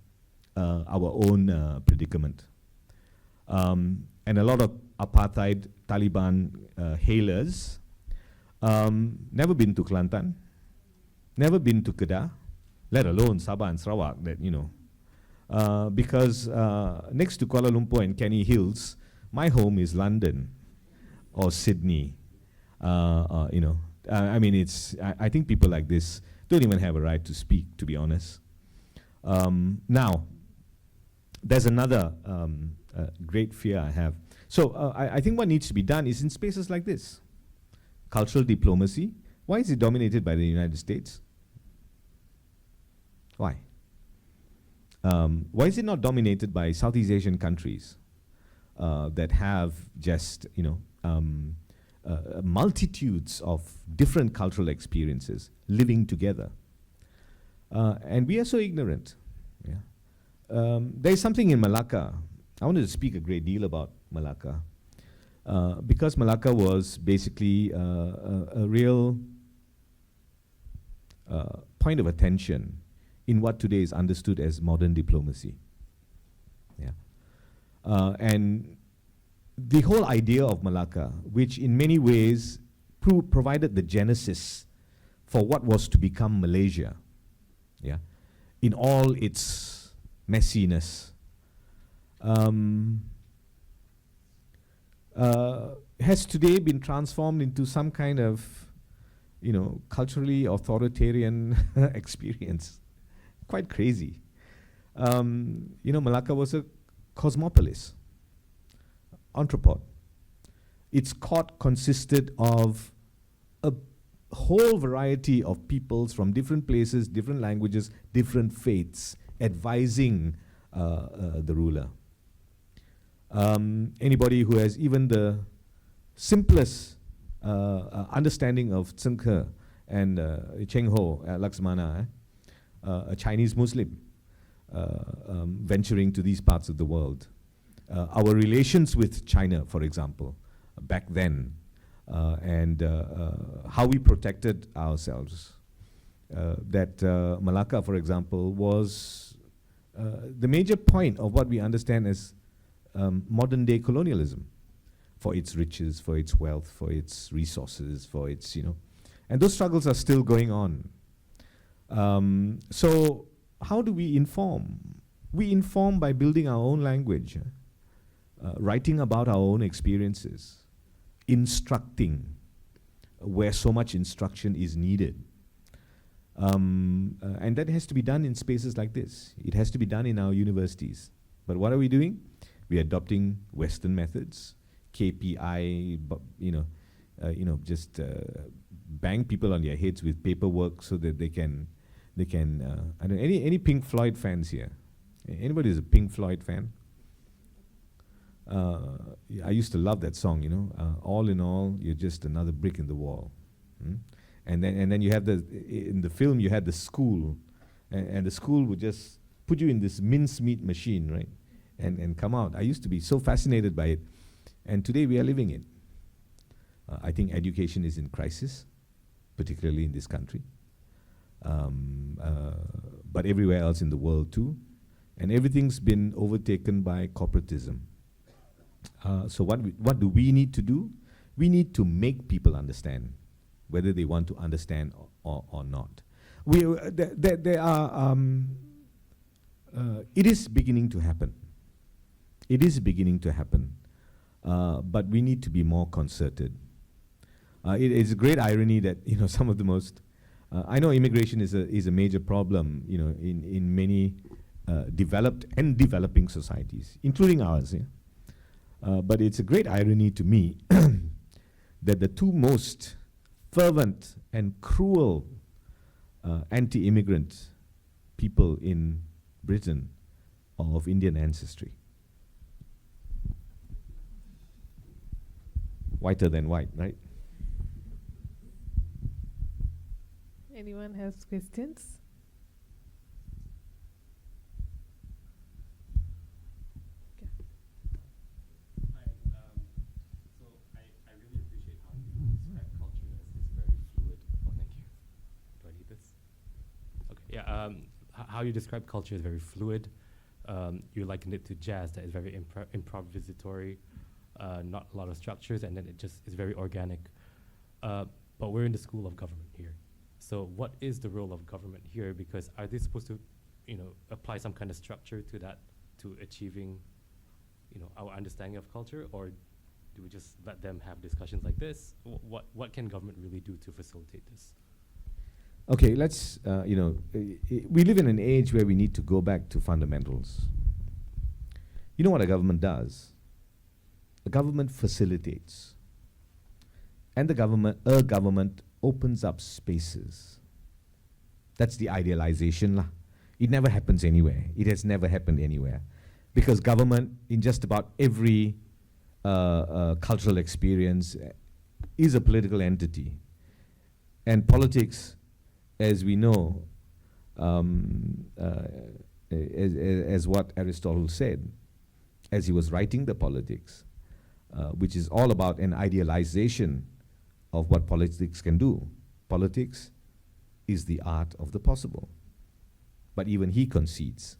predicament. And a lot of apartheid Taliban hailers never been to Kelantan, never been to Kedah, let alone Sabah and Sarawak, that, you know. Because next to Kuala Lumpur and Kenny Hills, my home is London or Sydney. You know, I mean, I think people like this don't even have a right to speak, to be honest. Now, there's another great fear I have. So I think what needs to be done is in spaces like this. Cultural diplomacy. Why is it dominated by the United States? Why? Why is it not dominated by Southeast Asian countries that have just, you know, multitudes of different cultural experiences living together? And we are so ignorant. Yeah. There is something in Malacca. I wanted to speak a great deal about Malacca because Malacca was basically a real point of attention in what today is understood as modern diplomacy. Yeah. And the whole idea of Malacca, which in many ways provided the genesis for what was to become Malaysia, yeah, in all its messiness, has today been transformed into some kind of, you know, culturally authoritarian experience. Quite crazy. You know, Malacca was a cosmopolis, entrepot. Its court consisted of a whole variety of peoples from different places, different languages, different faiths, advising the ruler. Anybody who has even the simplest understanding of Tseng Ke and Cheng Ho, Laxmana, a Chinese Muslim venturing to these parts of the world. Our relations with China, for example, back then, and how we protected ourselves. That Malacca, for example, was the major point of what we understand as modern day colonialism. for its riches, for its wealth, for its resources, for its, and those struggles are still going on. So how do we inform? We inform by building our own language, writing about our own experiences, instructing where so much instruction is needed. And that has to be done in spaces like this. It has to be done in our universities. But what are we doing? We're adopting Western methods, KPI, just bang people on their heads with paperwork so that they can. I don't know, any Pink Floyd fans here? Anybody who's a Pink Floyd fan? I used to love that song, all in all, you're just another brick in the wall. And then you have in the film you had the school, and the school would just put you in this mincemeat machine, right? And come out. I used to be so fascinated by it. And today we are living it. I think education is in crisis, particularly in this country. But everywhere else in the world too. And everything's been overtaken by corporatism. So what do we need to do? We need to make people understand, whether they want to understand or not. There are. It is beginning to happen. It is beginning to happen, but we need to be more concerted. It is a great irony that some of the most. I know immigration is a major problem, in many developed and developing societies, including ours. Yeah? But it's a great irony to me that the two most fervent and cruel anti-immigrant people in Britain are of Indian ancestry. Whiter than white, right? Anyone has questions? Hi, so I really appreciate how you describe culture as this very fluid. Oh, thank you. Do I need this? Okay. Yeah. How you describe culture is very fluid. You liken it to jazz that is very improvisatory, not a lot of structures, and then it just is very organic. But we're in the school of government here. So what is the role of government here? Because are they supposed to, apply some kind of structure to that, to achieving, our understanding of culture, or do we just let them have discussions like this? What can government really do to facilitate this? Okay, let's, we live in an age where we need to go back to fundamentals. You know what a government does? A government facilitates. And a government opens up spaces. That's the idealization lah. It never happens anywhere. It has never happened anywhere. Because government, in just about every cultural experience, is a political entity. And politics, as we know, as what Aristotle said, as he was writing the Politics, which is all about an idealization of what politics can do. Politics is the art of the possible. But even he concedes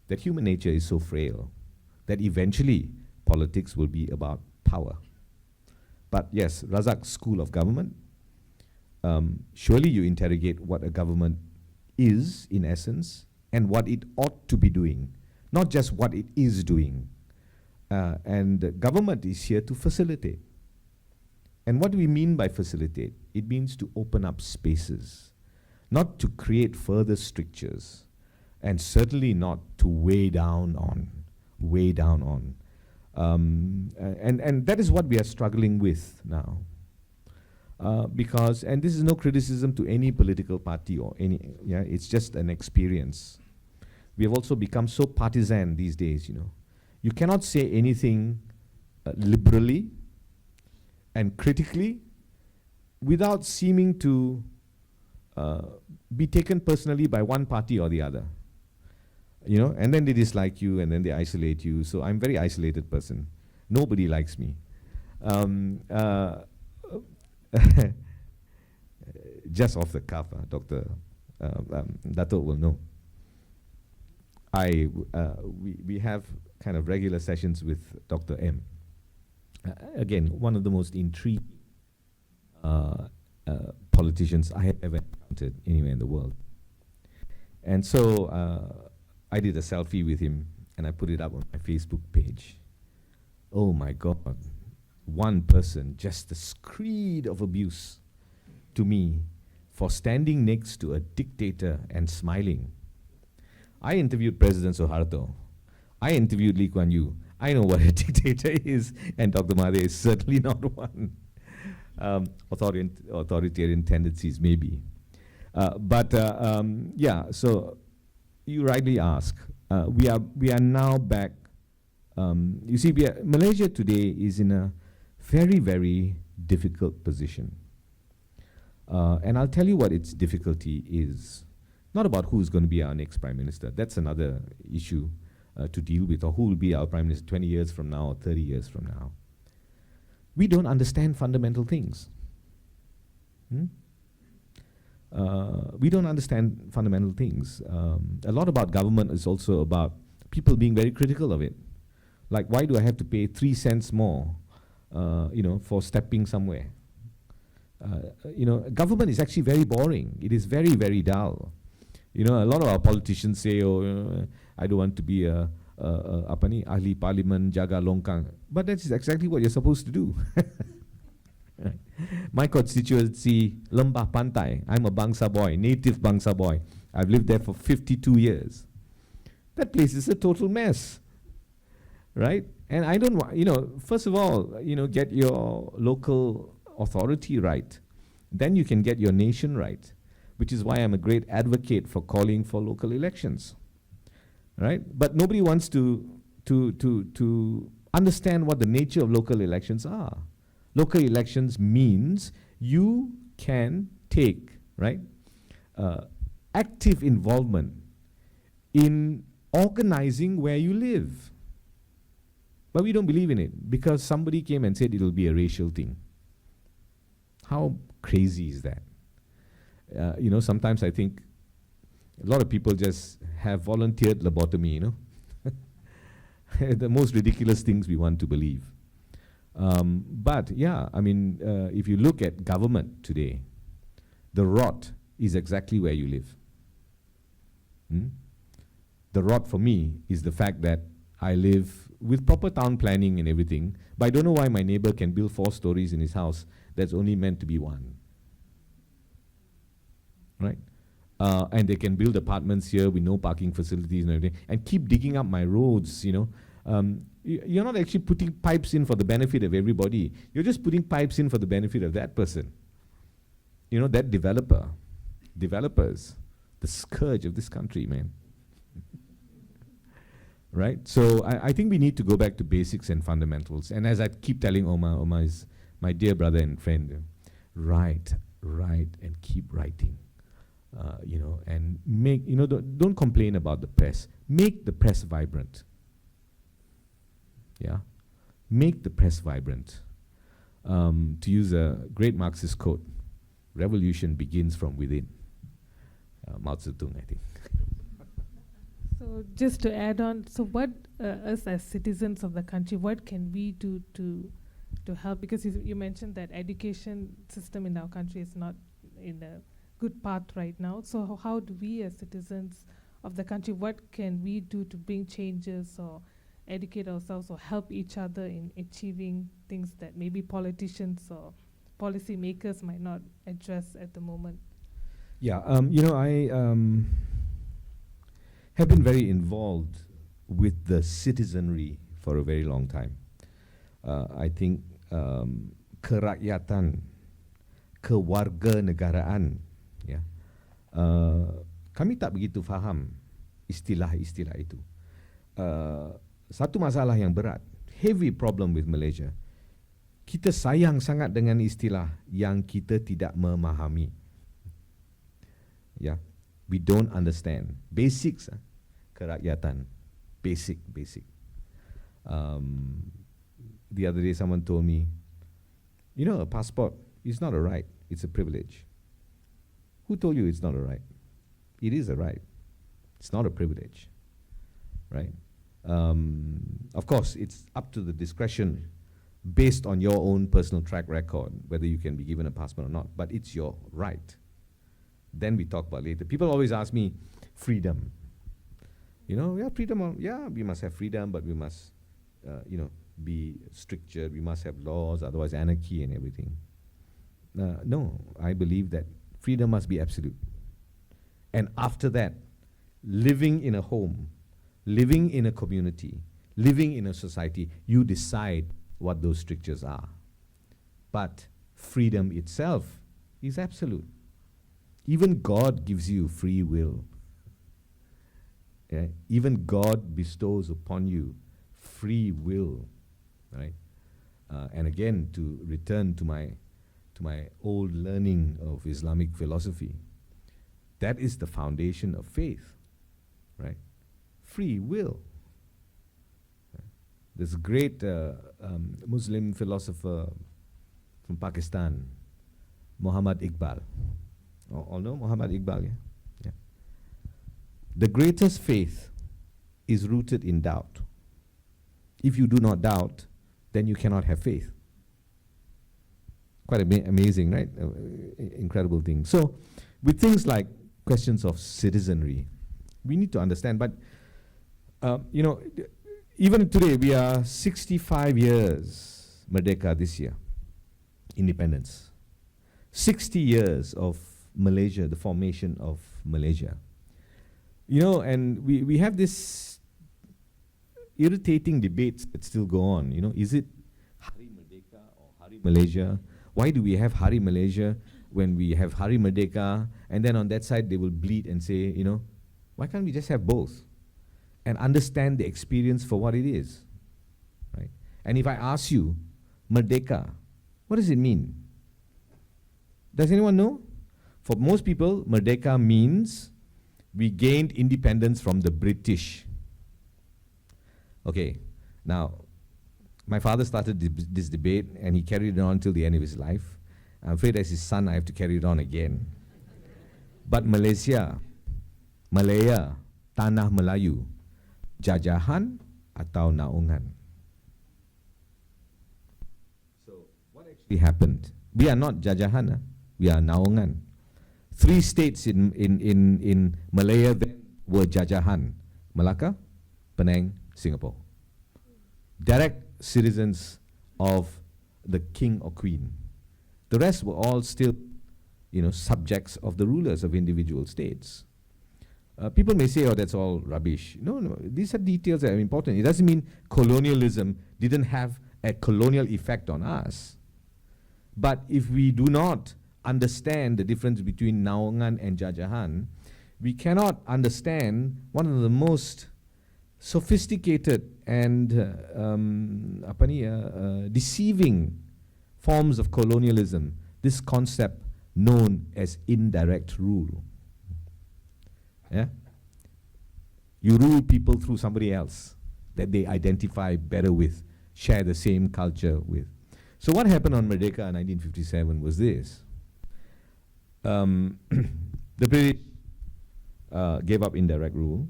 that human nature is so frail that eventually politics will be about power. But yes, Razak's school of government, surely you interrogate what a government is in essence and what it ought to be doing, not just what it is doing. And government is here to facilitate. And what do we mean by facilitate? It means to open up spaces, not to create further strictures, and certainly not to weigh down on. And that is what we are struggling with now. Because, and this is no criticism to any political party or it's just an experience. We have also become so partisan these days, You cannot say anything liberally and critically without seeming to be taken personally by one party or the other. And then they dislike you and then they isolate you. So I'm a very isolated person. Nobody likes me. Just off the cuff, Dr. Dato will know. We have kind of regular sessions with Dr. M. again, one of the most intriguing politicians I have ever encountered anywhere in the world. And so I did a selfie with him and I put it up on my Facebook page. Oh my God, one person, just a screed of abuse to me for standing next to a dictator and smiling. I interviewed President Suharto. I interviewed Lee Kuan Yew. I know what a dictator is, and Dr. Mahathir is certainly not one. Authoritarian tendencies, maybe. Yeah, so you rightly ask. We are now back. You see, Malaysia today is in a very, very difficult position. And I'll tell you what its difficulty is. Not about who's going to be our next prime minister. That's another issue to deal with, or who will be our prime minister 20 years from now or 30 years from now. We don't understand fundamental things. We don't understand fundamental things. A lot about government is also about people being very critical of it. Like, why do I have to pay 3 cents more, for stepping somewhere? Government is actually very boring. It is very, very dull. A lot of our politicians say, I don't want to be a ahli parlimen jaga longkang. But that's exactly what you're supposed to do. My constituency, Lembah Pantai. I'm a Bangsa boy, native Bangsa boy. I've lived there for 52 years. That place is a total mess, right? And I don't want, first of all, get your local authority right. Then you can get your nation right, which is why I'm a great advocate for calling for local elections, right? But nobody wants to understand what the nature of local elections are. Local elections means you can take, right, active involvement in organizing where you live. But we don't believe in it because somebody came and said it'll be a racial thing. How crazy is that? Sometimes I think a lot of people just have volunteered lobotomy, the most ridiculous things we want to believe. But yeah, if you look at government today, the rot is exactly where you live. The rot for me is the fact that I live with proper town planning and everything, but I don't know why my neighbor can build 4 stories in his house that's only meant to be 1. Right? And they can build apartments here with no parking facilities and everything, and keep digging up my roads, You're not actually putting pipes in for the benefit of everybody. You're just putting pipes in for the benefit of that person. That developers, the scourge of this country, man. Right? So I think we need to go back to basics and fundamentals. And as I keep telling Omar is my dear brother and friend, write, and keep writing. And make, don't complain about the press. Make the press vibrant. Yeah, make the press vibrant. To use a great Marxist quote, revolution begins from within. Mao Zedong, I think. So just to add on, so what us as citizens of the country, what can we do to help? Because you mentioned that education system in our country is not in a good path right now. So how do we as citizens of the country, what can we do to bring changes or educate ourselves or help each other in achieving things that maybe politicians or policy makers might not address at the moment? Yeah, I have been very involved with the citizenry for a very long time. I think kerakyatan, kewarganegaraan, ya. Kami tak begitu faham istilah-istilah itu. Satu masalah yang berat, heavy problem with Malaysia. Kita sayang sangat dengan istilah yang kita tidak memahami. Yeah, we don't understand basics. Kerakyatan, basic. The other day someone told me, a passport is not a right, it's a privilege. Who told you it's not a right? It is a right. It's not a privilege, right? Of course, it's up to the discretion based on your own personal track record, whether you can be given a passport or not, but it's your right. Then we talk about later. People always ask me, freedom. Freedom, we must have freedom, but we must, be stricter, we must have laws, otherwise anarchy and everything. No, I believe that freedom must be absolute. And after that, living in a home, living in a community, living in a society, you decide what those strictures are. But freedom itself is absolute. Even God gives you free will. Yeah? Even God bestows upon you free will, right? And again, to return to my old learning of Islamic philosophy, that is the foundation of faith, right? Free will. There's a great Muslim philosopher from Pakistan, Muhammad Iqbal. All know Muhammad Iqbal, yeah? Yeah. The greatest faith is rooted in doubt. If you do not doubt, then you cannot have faith. Quite amazing, right? Incredible thing. So, with things like questions of citizenry, we need to understand, but, even today, we are 65 years Merdeka this year, independence. 60 years of Malaysia, the formation of Malaysia. And we have this irritating debates that still go on. Is it Hari Merdeka or Hari Malaysia? Why do we have Hari Malaysia when we have Hari Merdeka? And then on that side, they will bleat and say, why can't we just have both? And understand the experience for what it is, right? And if I ask you, Merdeka, what does it mean? Does anyone know? For most people, Merdeka means we gained independence from the British. Okay, now, my father started this debate and he carried it on till the end of his life. I'm afraid as his son, I have to carry it on again. But Malaysia, Malaya, Tanah Melayu, jajahan atau naungan? So, what actually happened? We are not jajahan, we are naungan. 3 states in Malaya then were jajahan: Malacca, Penang, Singapore. Direct citizens of the king or queen. The rest were all still, subjects of the rulers of individual states. People may say, that's all rubbish. No, these are details that are important. It doesn't mean colonialism didn't have a colonial effect on us. But if we do not understand the difference between naungan and jajahan, we cannot understand one of the most sophisticated and deceiving forms of colonialism, this concept known as indirect rule. Yeah? You rule people through somebody else that they identify better with, share the same culture with. So what happened on Merdeka in 1957 was this. The British gave up indirect rule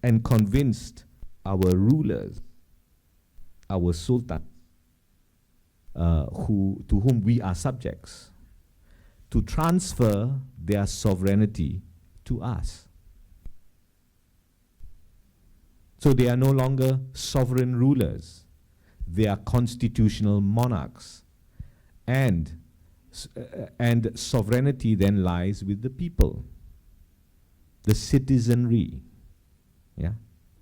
and convinced our rulers, our sultan, to whom we are subjects, to transfer their sovereignty to us. So they are no longer sovereign rulers. They are constitutional monarchs. And sovereignty then lies with the people, the citizenry,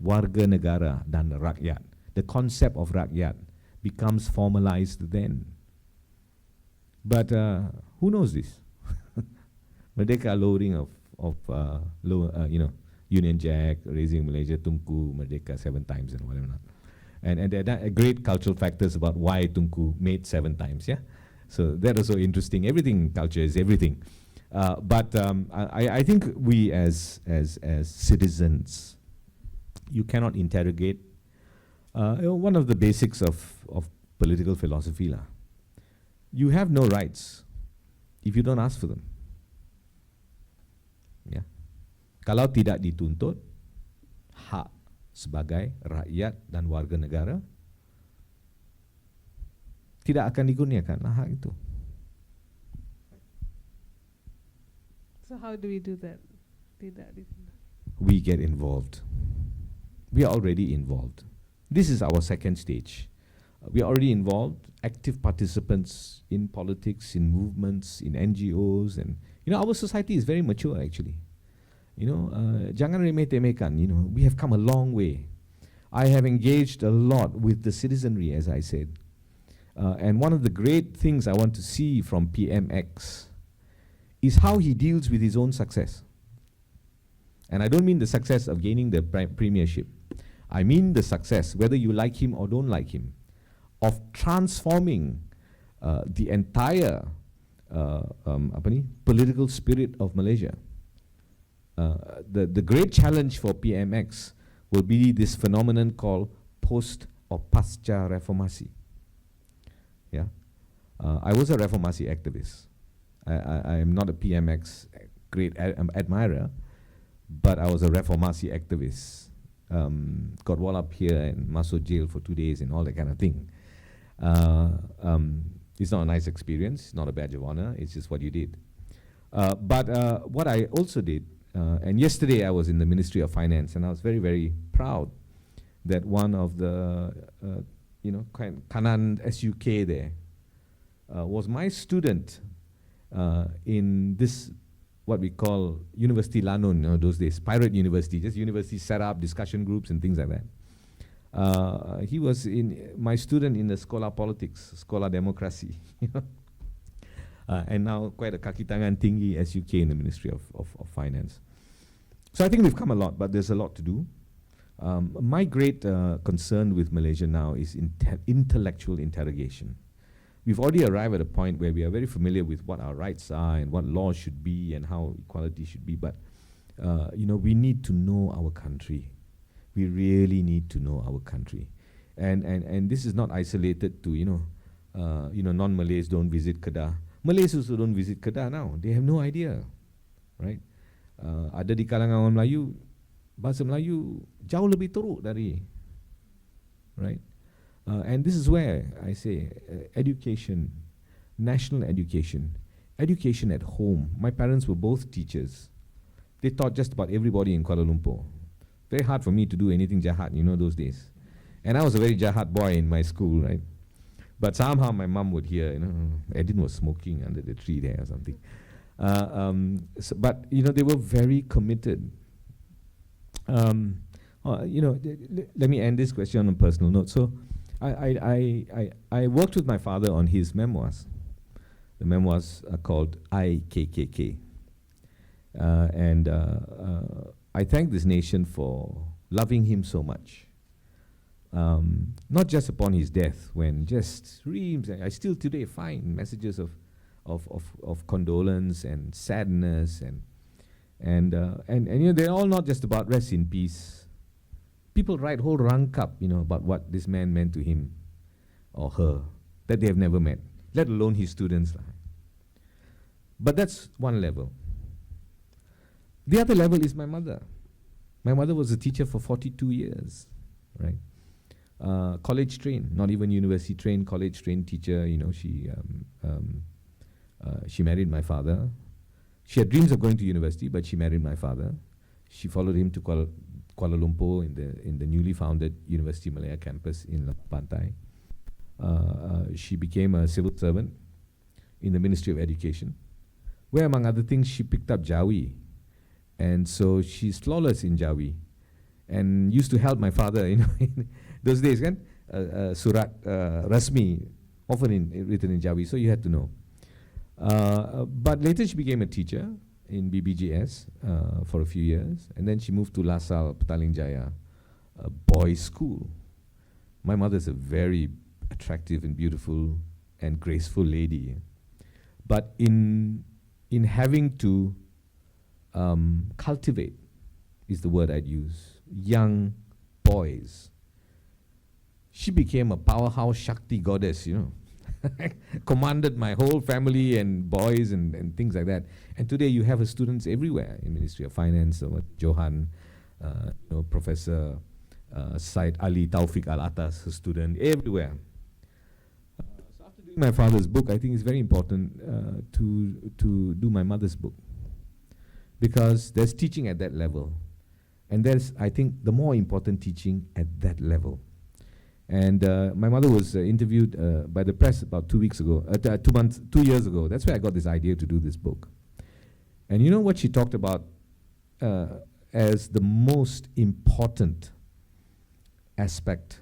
warga negara dan rakyat. The concept of rakyat becomes formalized then. But who knows this? Merdeka lowering of Union Jack, raising Malaysia, Tunku, Merdeka 7 times and whatever not. And there are great cultural factors about why Tunku made 7 times, yeah? So that is so interesting. Everything, culture is everything. But I think we as citizens, you cannot interrogate one of the basics of political philosophy lah. You have no rights if you don't ask for them. Ya. Kalau tidak dituntut hak sebagai rakyat dan warga negara, tidak akan dikurniakan hak itu. So how do we do that? Tidak dikurniakan. We get involved. We are already involved. This is our second stage. We are already involved, active participants in politics, in movements, in NGOs, and our society is very mature actually. Jangan remeh-temehkan. We have come a long way. I have engaged a lot with the citizenry, as I said. And one of the great things I want to see from PMX is how he deals with his own success. And I don't mean the success of gaining the premiership. I mean the success, whether you like him or don't like him, of transforming the entire political spirit of Malaysia. The great challenge for PMX will be this phenomenon called post or pasca reformasi. Yeah, I was a reformasi activist. I am not a PMX great admirer, but I was a reformasi activist. Got walled up here and masuk jail for 2 days and all that kind of thing. It's not a nice experience, not a badge of honor, it's just what you did. But what I also did, and yesterday I was in the Ministry of Finance and I was very, very proud that one of the, Kanan SUK there was my student in this, what we call University Lanun, those days, pirate university, just university set up, discussion groups and things like that. He was my student in the Sekolah Politics, Sekolah Demokrasi, and now quite a kaki tangan tinggi SUK in the Ministry of Finance. So I think we've come a lot, but there's a lot to do. My great concern with Malaysia now is intellectual interrogation. We've already arrived at a point where we are very familiar with what our rights are and what laws should be and how equality should be, but we need to know our country. We really need to know our country. And this is not isolated to, non-Malays don't visit Kedah. Malays also don't visit Kedah now. They have no idea, right? Ada di kalangan orang Melayu, bahasa Melayu jauh lebih teruk dari, right? And this is where I say education, national education, education at home. My parents were both teachers. They taught just about everybody in Kuala Lumpur. Very hard for me to do anything jahat, those days. And I was a very jahat boy in my school, right? But somehow my mom would hear, Eddin was smoking under the tree there or something. But they were very committed. Let me end this question on a personal note. So I worked with my father on his memoirs. The memoirs are called IKKK. And I thank this nation for loving him so much. Not just upon his death, when just reams, I still today find messages of condolence and sadness and they're all not just about rest in peace. People write whole rangkap, about what this man meant to him or her that they have never met, let alone his students. But that's one level. The other level is my mother. My mother was a teacher for 42 years, right? College trained, not even university trained, college trained teacher. She married my father. She had dreams of going to university, but she married my father. She followed him to Kuala Lumpur in the newly founded University Malaya campus in Pantai. She became a civil servant in the Ministry of Education, where among other things she picked up Jawi. And so she's flawless in Jawi and used to help my father, in those days, kan? Surat rasmi, often written in Jawi, so you had to know. But later she became a teacher in BBGS for a few years, and then she moved to Lasal, Petaling Jaya, a boys' school. My mother's a very attractive and beautiful and graceful lady. But in having to cultivate, is the word I'd use, young boys, she became a powerhouse Shakti goddess, commanded my whole family and boys and things like that. And today you have her students everywhere in Ministry of Finance, Johan, Professor Said Ali Taufik Al-Atas, her student, everywhere. So after doing my father's book, I think it's very important to do my mother's book, because there's teaching at that level, and there's, I think, the more important teaching at that level. And my mother was interviewed by the press about 2 weeks ago, 2 years ago. That's where I got this idea to do this book. And you know what she talked about as the most important aspect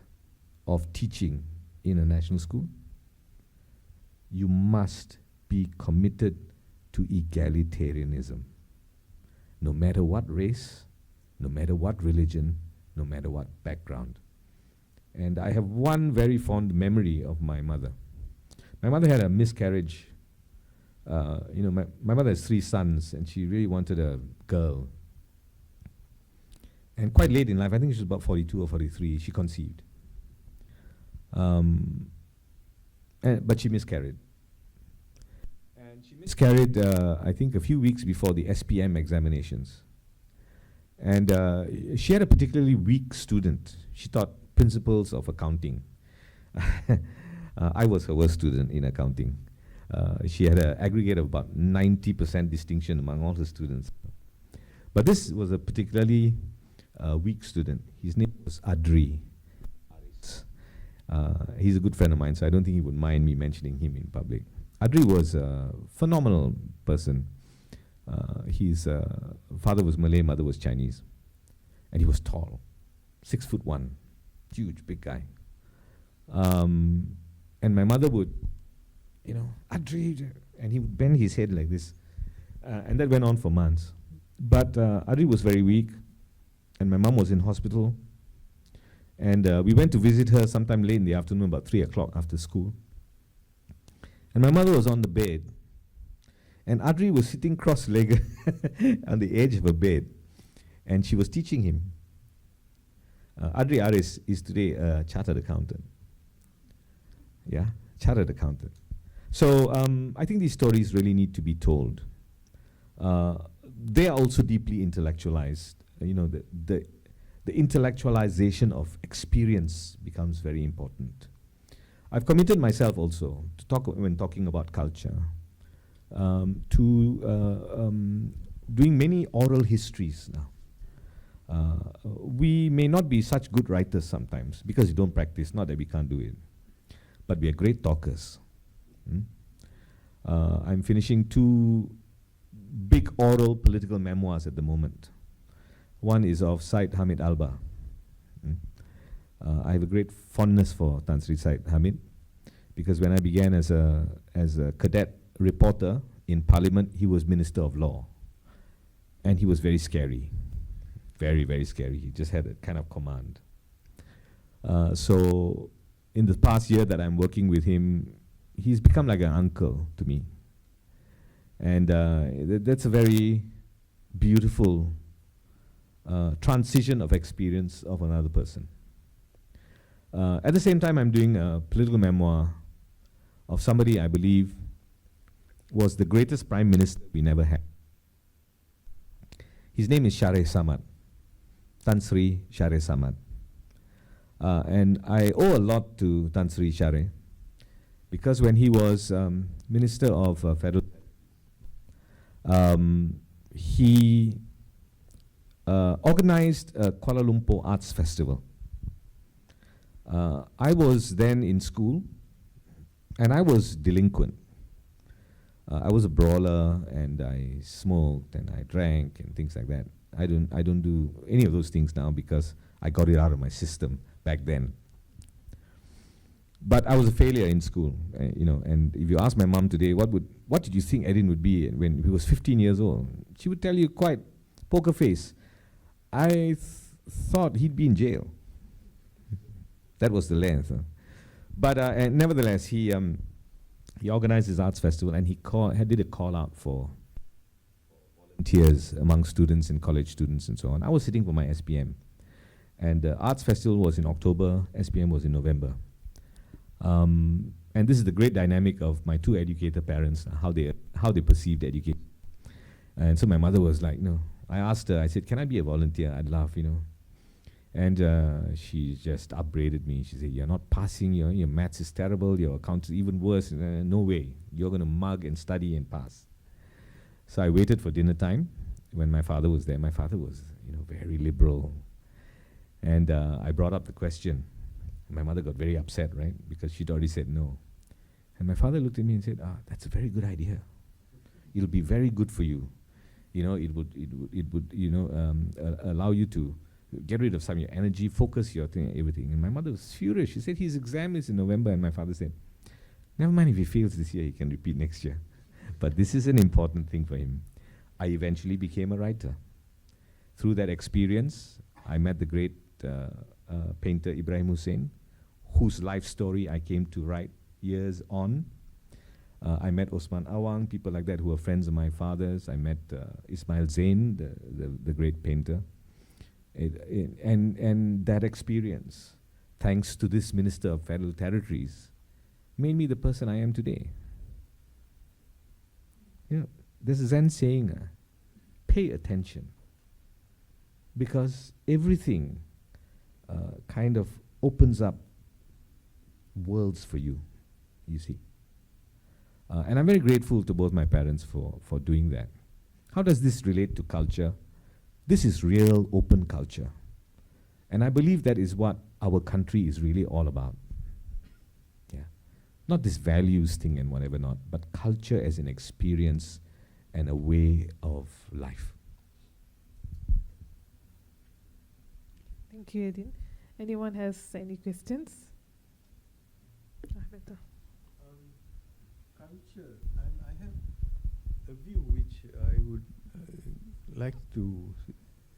of teaching in a national school? You must be committed to egalitarianism. No matter what race, no matter what religion, no matter what background. And I have one very fond memory of my mother. My mother had a miscarriage. My mother has 3 sons, and she really wanted a girl. And quite late in life, I think she was about 42 or 43, she conceived. But she miscarried. And she miscarried, I think, a few weeks before the SPM examinations. And she had a particularly weak student. She taught principles of accounting. I was her worst student in accounting. She had an aggregate of about 90% distinction among all her students. But this was a particularly weak student. His name was Adri. He's a good friend of mine, so I don't think he would mind me mentioning him in public. Adri was a phenomenal person. His father was Malay, mother was Chinese. And he was tall, 6'1", huge, big guy. And my mother would, Adri, and he would bend his head like this. And that went on for months. But Adri was very weak, and my mom was in hospital. And we went to visit her sometime late in the afternoon, about 3 o'clock after school. And my mother was on the bed, and Adri was sitting cross-legged on the edge of a bed, and she was teaching him. Adri Aris is today a chartered accountant. Yeah, chartered accountant. So I think these stories really need to be told. They are also deeply intellectualized. The intellectualization of experience becomes very important. I've committed myself also to talk, when talking about culture, to doing many oral histories now. We may not be such good writers sometimes because we don't practice, not that we can't do it, but we are great talkers. I'm finishing 2 big oral political memoirs at the moment. One is of Syed Hamid Alba. I have a great fondness for Tan Sri Syed Hamid, because when I began as a cadet reporter in Parliament, he was Minister of Law. And he was very scary. Very, very scary. He just had a kind of command. So in the past year that I'm working with him, he's become like an uncle to me. And that's a very beautiful transition of experience of another person. At the same time, I'm doing a political memoir of somebody I believe was the greatest prime minister we never had. His name is Share Samad, Tan Sri Share Samad. And I owe a lot to Tan Sri Share, because when he was Minister of Federal, he organized a Kuala Lumpur Arts Festival. I was then in school, and I was delinquent. I was a brawler, and I smoked, and I drank, and things like that. I don't do any of those things now because I got it out of my system back then. But I was a failure in school, and if you ask my mom today, what did you think Eddin would be when he was 15 years old? She would tell you quite poker face, I thought he'd be in jail. That was the length. But and nevertheless, he organized his arts festival, and he did a call out for volunteers among students and college students and so on. I was sitting for my SPM, and the arts festival was in October, SPM was in November. And this is the great dynamic of my 2 educator parents, how they perceived education. And so my mother was like, no. I asked her, I said, can I be a volunteer? I'd love, And she just upbraided me. She said, "You're not passing, your maths is terrible, your accounts is even worse. No way. You're going to mug and study and pass." So I waited for dinner time when my father was there. My father was, very liberal. And I brought up the question. My mother got very upset, right? Because she'd already said no. And my father looked at me and said, "That's a very good idea. It'll be very good for you. It would allow you to get rid of some of your energy, focus your thing, everything." And my mother was furious. She said, "His exam is in November." And my father said, "Never mind, if he fails this year, he can repeat next year." But this is an important thing for him. I eventually became a writer. Through that experience, I met the great painter Ibrahim Hussein, whose life story I came to write years on. I met Osman Awang, people like that who were friends of my father's. I met Ismail Zain, the great painter. And that experience, thanks to this Minister of Federal Territories, made me the person I am today. There's a Zen saying, pay attention. Because everything kind of opens up worlds for you, you see. And I'm very grateful to both my parents for doing that. How does this relate to culture? This is real open culture. And I believe that is what our country is really all about. Yeah. Not this values thing and whatever not, but culture as an experience and a way of life. Thank you, Eddin. Anyone has any questions? Better. Culture, and I have a view which I would like to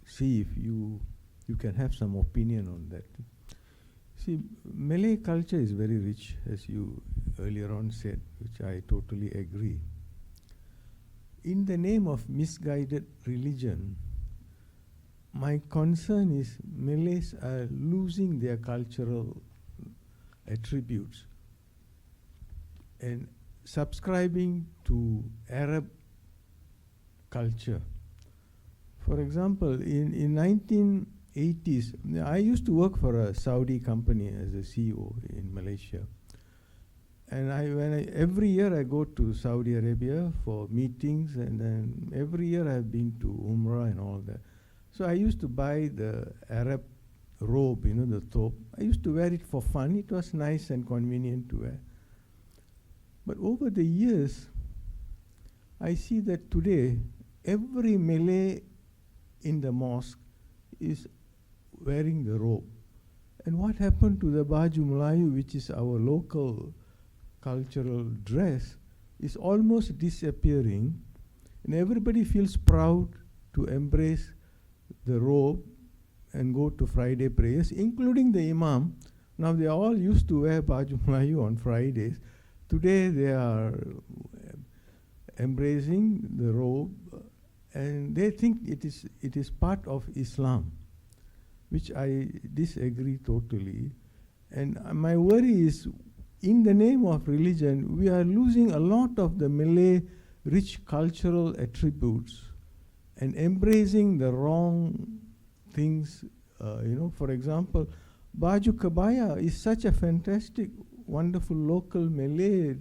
see if you can have some opinion on that. See, Malay culture is very rich, as you earlier on said, which I totally agree. In the name of misguided religion, my concern is Malays are losing their cultural attributes and subscribing to Arab culture. For example, in 1980s, I used to work for a Saudi company as a CEO in Malaysia. And every year I go to Saudi Arabia for meetings, and then every year I've been to Umrah and all that. So I used to buy the Arab robe, the thobe. I used to wear it for fun. It was nice and convenient to wear. But over the years, I see that today, every Malay in the mosque is wearing the robe. And what happened to the Baju Melayu, which is our local cultural dress, is almost disappearing. And everybody feels proud to embrace the robe and go to Friday prayers, including the Imam. Now they all used to wear Baju Melayu on Fridays. Today they are embracing the robe, and they think it is part of Islam, which I disagree totally. And my worry is, in the name of religion, we are losing a lot of the Malay rich cultural attributes and embracing the wrong things. For example, Baju Kebaya is such a fantastic, wonderful local Malay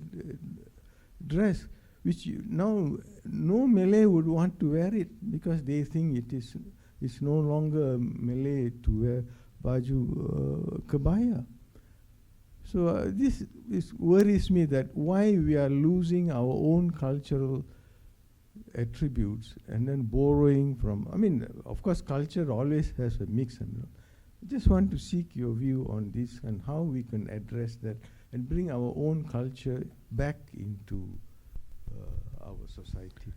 dress, which now no Malay would want to wear it because they think it's no longer Malay to wear Baju Kebaya. So this worries me, that why we are losing our own cultural attributes and then borrowing from, of course culture always has a mix. And I just want to seek your view on this and how we can address that and bring our own culture back into our society.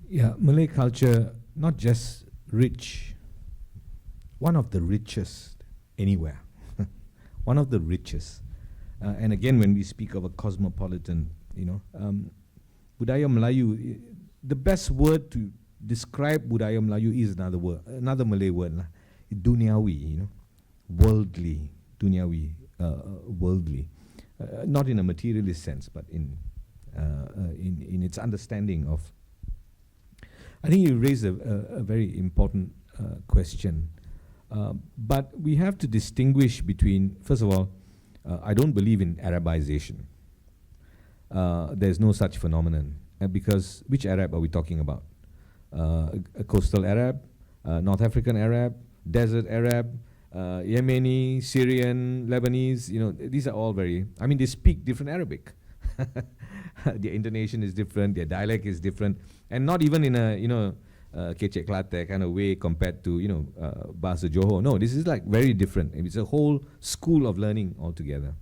Yeah, Malay culture, not just rich, one of the richest anywhere. One of the richest. And again, when we speak of a cosmopolitan, Budaya Melayu, the best word to describe Budaya Melayu is another Malay word, duniawi, worldly, duniawi, worldly. Not in a materialist sense, but in its understanding of. I think you raised a very important question. But we have to distinguish between, first of all, I don't believe in Arabization. There's no such phenomenon. Because which Arab are we talking about? A coastal Arab, North African Arab, desert Arab, Yemeni, Syrian, Lebanese, these are all they speak different Arabic. Their intonation is different, their dialect is different, and not even in a, Kecek Klatek kind of way compared to, Bahasa Johor. No, this is like very different. It's a whole school of learning altogether.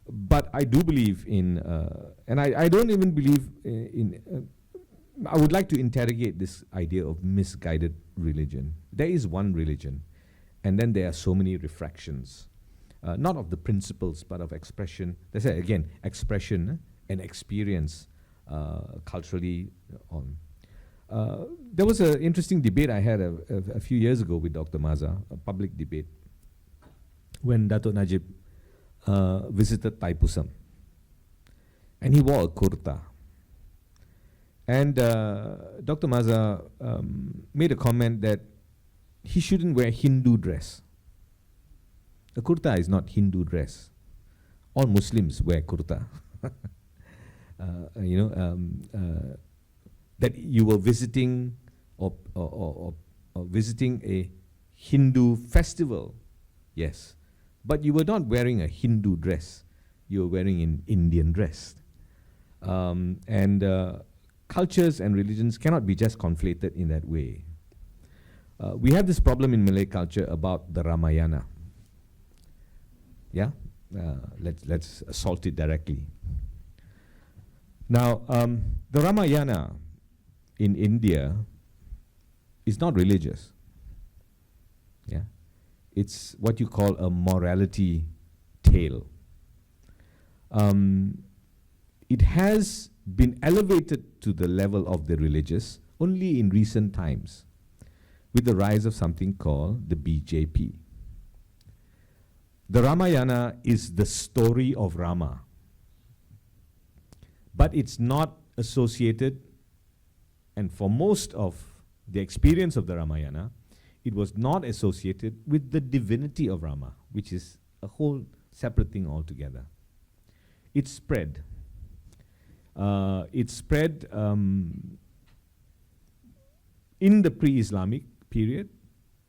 But I do believe in, and I don't even believe I would like to interrogate this idea of misguided religion. There is one religion, and then there are so many refractions, not of the principles, but of expression. That's it, again, expression and experience culturally on. There was an interesting debate I had a few years ago with Dr. Maza, a public debate, when Datuk Najib visited Thaipusam. And he wore a kurta. And Dr. Maza made a comment that he shouldn't wear Hindu dress. A kurta is not Hindu dress. All Muslims wear kurta. That you were visiting or visiting a Hindu festival, yes. But you were not wearing a Hindu dress. You were wearing an Indian dress. Cultures and religions cannot be just conflated in that way. We have this problem in Malay culture about the Ramayana. Yeah? Let's assault it directly. Now, the Ramayana in India is not religious. Yeah? It's what you call a morality tale. It has been elevated to the level of the religious only in recent times with the rise of something called the BJP. The Ramayana is the story of Rama, but it's not associated, and for most of the experience of the Ramayana, it was not associated with the divinity of Rama, which is a whole separate thing altogether. It spread. In the pre-Islamic period,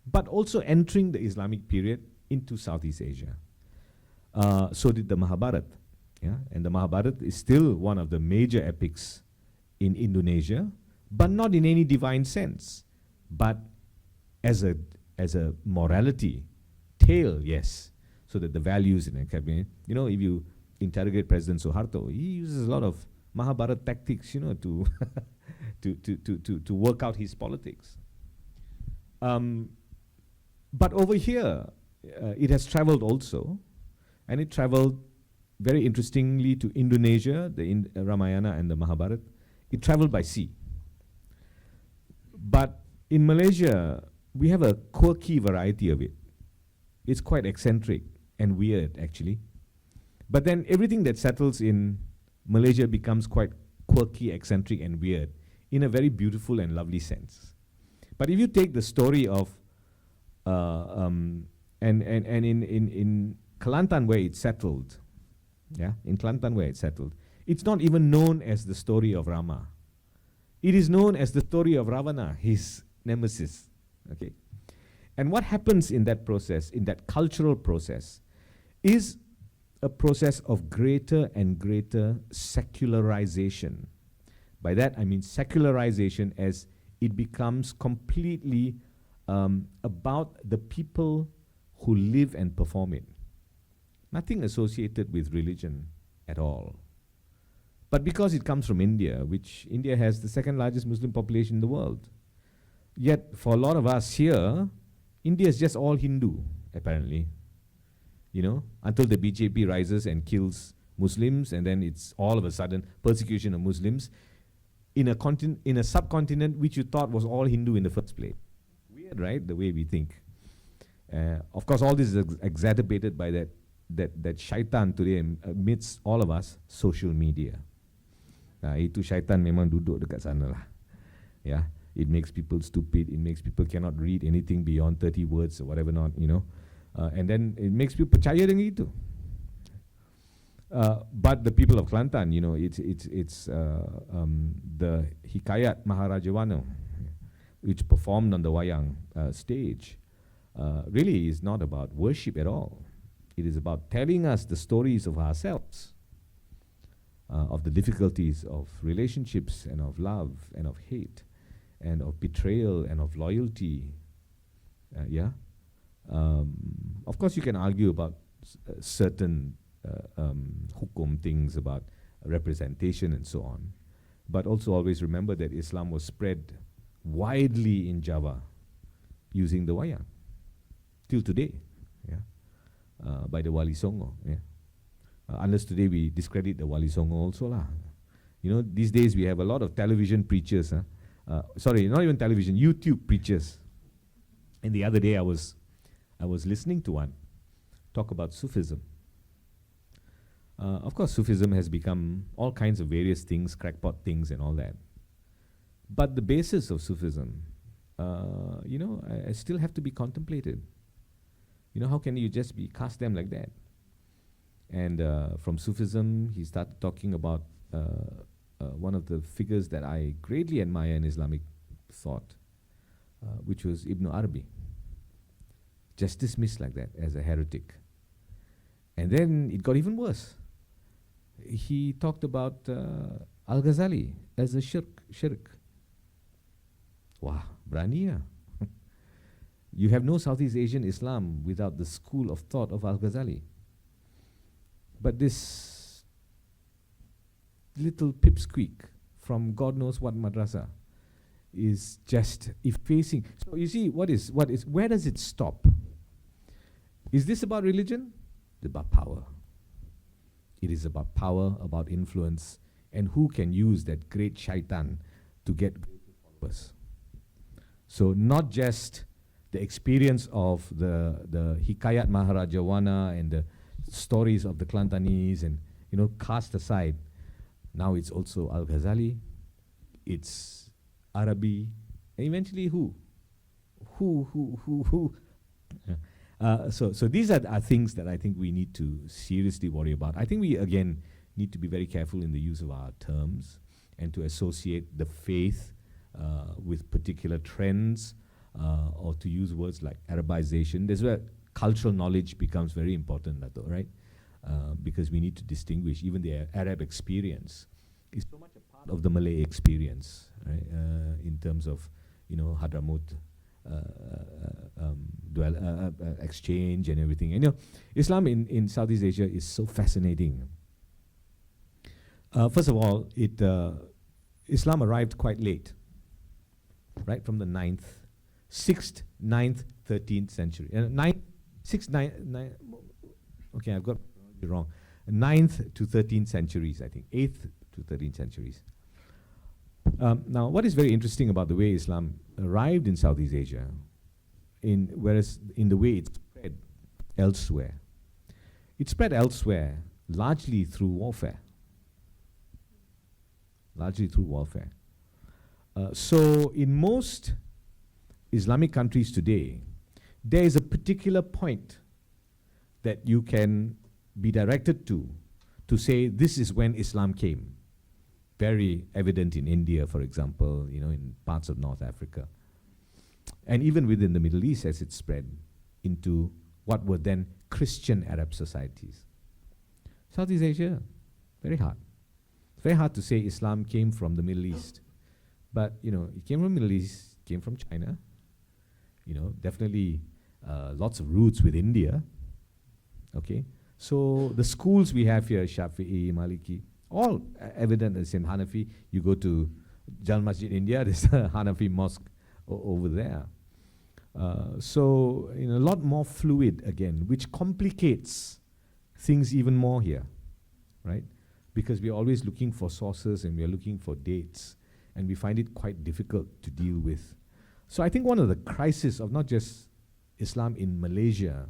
but also entering the Islamic period into Southeast Asia. So did the Mahabharata. Yeah? And the Mahabharata is still one of the major epics in Indonesia, but not in any divine sense, but as a morality tale, yes, so that the values in a cabinet, if you interrogate President Suharto, he uses a lot of Mahabharata tactics, to to work out his politics. But over here, it has traveled also, and it traveled very interestingly to Indonesia, the Ramayana and the Mahabharata. It traveled by sea. But in Malaysia, we have a quirky variety of it. It's quite eccentric and weird, actually. But then everything that settles in Malaysia becomes quite quirky, eccentric, and weird in a very beautiful and lovely sense. But if you take the story of, in Kelantan where it settled, in Kelantan where it settled, it's not even known as the story of Rama. It is known as the story of Ravana, his nemesis. Okay, and what happens in that process, in that cultural process, is a process of greater and greater secularization. By that I mean secularization as it becomes completely about the people who live and perform it. Nothing associated with religion at all. But because it comes from India, which India has the second largest Muslim population in the world, yet for a lot of us here, India is just all Hindu, apparently. Until the BJP rises and kills Muslims, and then it's all of a sudden persecution of Muslims in a subcontinent which you thought was all Hindu in the first place. Weird, right? The way we think. Of course, all this is exacerbated by that shaitan today amidst all of us, social media. Itu syaitan memang duduk dekat sana lah. Yeah. It makes people stupid. It makes people cannot read anything beyond 30 words or whatever not, and then it makes people percaya dengan itu. But the people of Kelantan, it's the Hikayat Maharajawana, which performed on the wayang stage, really is not about worship at all. It is about telling us the stories of ourselves, of the difficulties of relationships and of love and of hate and of betrayal and of loyalty. Of course, you can argue about certain hukum things about representation and so on, but also always remember that Islam was spread widely in Java using the wayang till today, by the Wali Songo. Unless today we discredit the Wali Songo also lah. These days we have a lot of television preachers. Sorry, not even television, YouTube preachers. And the other day I was listening to one talk about Sufism. Of course, Sufism has become all kinds of various things, crackpot things and all that. But the basis of Sufism, I still have to be contemplated. How can you just cast them like that? And from Sufism, he started talking about one of the figures that I greatly admire in Islamic thought, which was Ibn Arabi. Just dismissed like that as a heretic. And then it got even worse. He talked about Al-Ghazali as a shirk. Wow, berani ya. You have no Southeast Asian Islam without the school of thought of Al-Ghazali. But this little pipsqueak from God knows what madrasa is just effacing. So you see, where does it stop? Is this about religion? It's about power. It is about power, about influence, and who can use that great shaitan to get followers. So not just the experience of the Hikayat Maharajawana and the stories of the Kelantanese and, cast aside. Now it's also Al-Ghazali, it's Arabi, and eventually who? So these are things that I think we need to seriously worry about. I think we, again, need to be very careful in the use of our terms and to associate the faith with particular trends, or to use words like Arabization. That's where cultural knowledge becomes very important, right? Because we need to distinguish. Even the Arab experience is so much a part of the Malay experience, right? In terms of, Hadramaut exchange and everything. And, Islam in Southeast Asia is so fascinating. First of all, Islam arrived quite late, right? From the 6th, 9th, 13th century. 6th, 9th, okay, I've got it wrong. 9th to 13th centuries, I think. 8th to 13th centuries. Now, what is very interesting about the way Islam arrived in Southeast Asia, whereas in the way it spread elsewhere, it spread elsewhere largely through warfare. So in most Islamic countries today, there is a particular point that you can be directed to say this is when Islam came. Very evident in India, for example, in parts of North Africa. And even within the Middle East as it spread into what were then Christian Arab societies. Southeast Asia, very hard. It's very hard to say Islam came from the Middle East. But, it came from the Middle East, came from China. Definitely lots of roots with India. Okay? So the schools we have here, Shafi'i, Maliki, all evident as in Hanafi. You go to Jalan Masjid India, there's a Hanafi mosque over there. So a lot more fluid again, which complicates things even more here, right? Because we're always looking for sources and we're looking for dates, and we find it quite difficult to deal with. So I think one of the crises of not just Islam in Malaysia,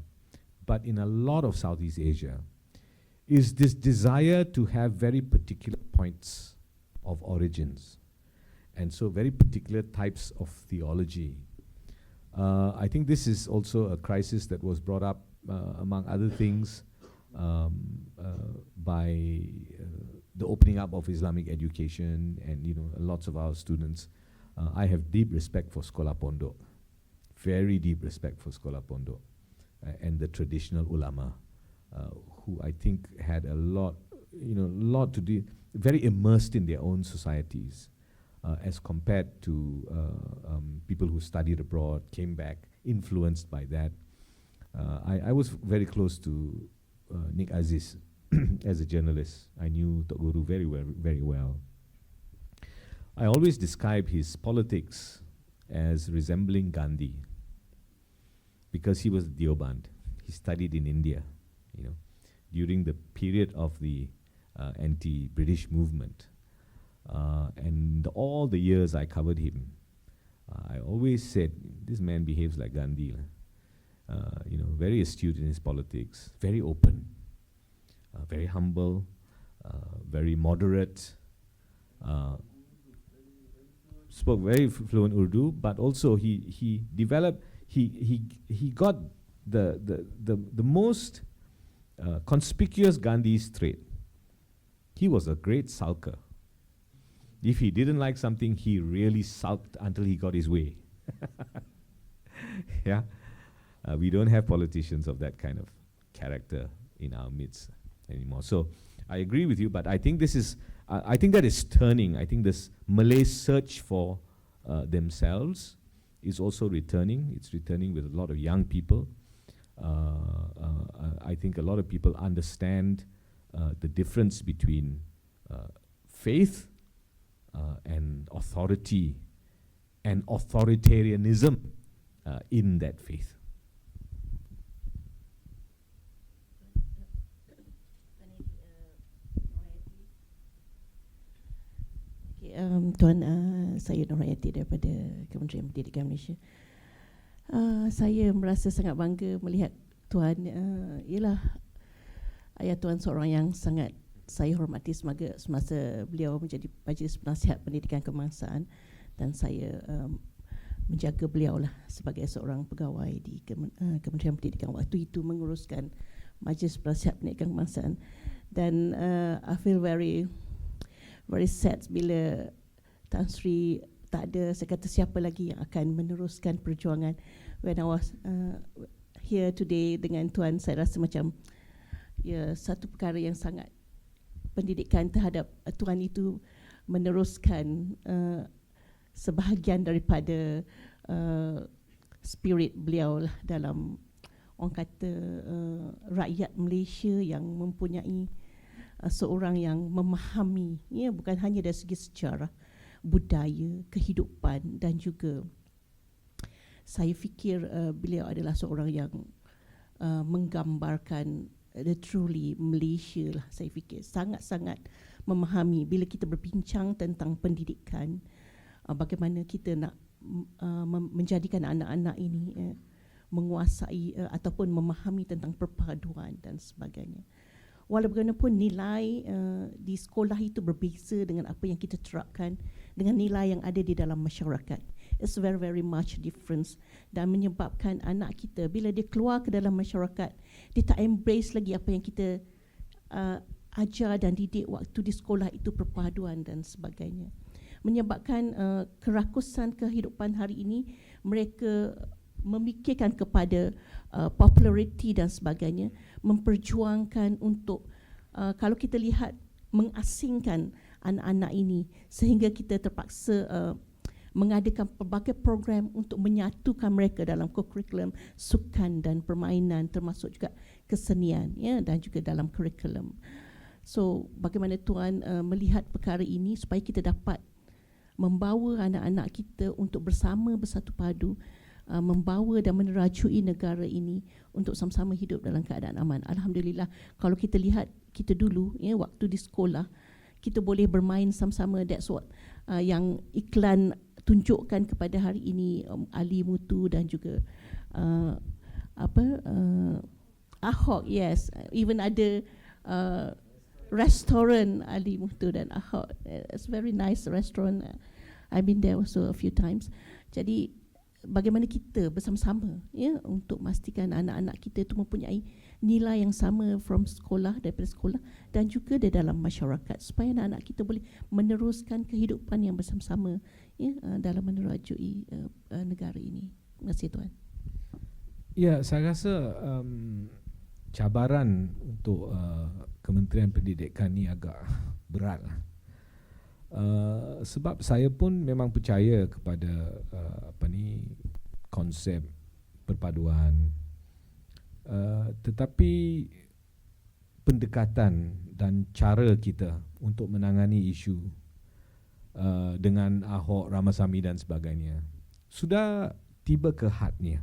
but in a lot of Southeast Asia, is this desire to have very particular points of origins. and so very particular types of theology. I think this is also a crisis that was brought up, among other things, by the opening up of Islamic education, and lots of our students. I have deep respect for Sekolah Pondok, very deep respect for Sekolah Pondok, and the traditional ulama, who I think had a lot to do, very immersed in their own societies, as compared to people who studied abroad, came back, influenced by that. I was very close to Nick Aziz as a journalist. I knew Tok Guru very well. I always describe his politics as resembling Gandhi, because he was Deoband. He studied in India, during the period of the anti-British movement. And all the years I covered him, I always said, this man behaves like Gandhi. Very astute in his politics, very open, very humble, very moderate, spoke very fluent Urdu, but also he developed, he got the most conspicuous Gandhi's trait. He was a great sulker. If he didn't like something, he really sulked until he got his way. Yeah, we don't have politicians of that kind of character in our midst anymore. So I agree with you, but I think this is, I think that is turning. I think this Malay search for themselves is also returning. It's returning with a lot of young people. I think a lot of people understand the difference between faith and authority and authoritarianism in that faith. Tuan, saya Nur Hayati daripada Kementerian Pendidikan Malaysia. Saya merasa sangat bangga melihat Tuan, ialah ayah Tuan seorang yang sangat saya hormati semasa beliau menjadi Majlis Penasihat Pendidikan Kebangsaan, dan saya menjaga beliau lah sebagai seorang pegawai di Kementerian Pendidikan waktu itu menguruskan Majlis Penasihat Pendidikan Kebangsaan. Dan I feel very sad bila Tan Sri tak ada, saya kata siapa lagi yang akan meneruskan perjuangan. When I was here today dengan Tuan, saya rasa macam satu perkara yang sangat, pendidikan terhadap Tuan itu meneruskan sebahagian daripada spirit beliau lah dalam, orang kata, rakyat Malaysia yang mempunyai seorang yang memahami, bukan hanya dari segi sejarah, budaya, kehidupan, dan juga saya fikir beliau adalah seorang yang menggambarkan the truly Malaysia lah. Saya fikir sangat-sangat memahami bila kita berbincang tentang pendidikan, bagaimana kita nak menjadikan anak-anak ini menguasai ataupun memahami tentang perpaduan dan sebagainya. Walau bagaimanapun nilai di sekolah itu berbeza dengan apa yang kita terapkan dengan nilai yang ada di dalam masyarakat. It's very much difference, dan menyebabkan anak kita bila dia keluar ke dalam masyarakat, dia tak embrace lagi apa yang kita ajar dan didik waktu di sekolah itu, perpaduan dan sebagainya. Menyebabkan kerakusan kehidupan hari ini, mereka memikirkan kepada populariti dan sebagainya, memperjuangkan untuk kalau kita lihat mengasingkan anak-anak ini, sehingga kita terpaksa mengadakan pelbagai program untuk menyatukan mereka dalam kurikulum sukan dan permainan, termasuk juga kesenian, dan juga dalam kurikulum. So bagaimana Tuan melihat perkara ini supaya kita dapat membawa anak-anak kita untuk bersama bersatu padu, membawa dan menerajui negara ini untuk sama-sama hidup dalam keadaan aman. Alhamdulillah, kalau kita lihat kita dulu, waktu di sekolah, kita boleh bermain sama-sama. That's what yang iklan tunjukkan kepada hari ini, Ali Mutu dan juga Ahok. Yes, even ada restoran Ali Mutu dan Ahok. It's very nice restaurant. I've been there also a few times. Jadi bagaimana kita bersama-sama ya untuk memastikan anak-anak kita itu mempunyai nilai yang sama from sekolah, daripada sekolah dan juga di dalam masyarakat, supaya anak-anak kita boleh meneruskan kehidupan yang bersama-sama ya dalam menerajui negara ini. Terima kasih Tuan. Ya, saya rasa cabaran untuk Kementerian Pendidikan ni agak berat lah. Sebab saya pun memang percaya kepada konsep perpaduan, tetapi pendekatan dan cara kita untuk menangani isu dengan Ahok, Ramasamy dan sebagainya sudah tiba ke hadnya.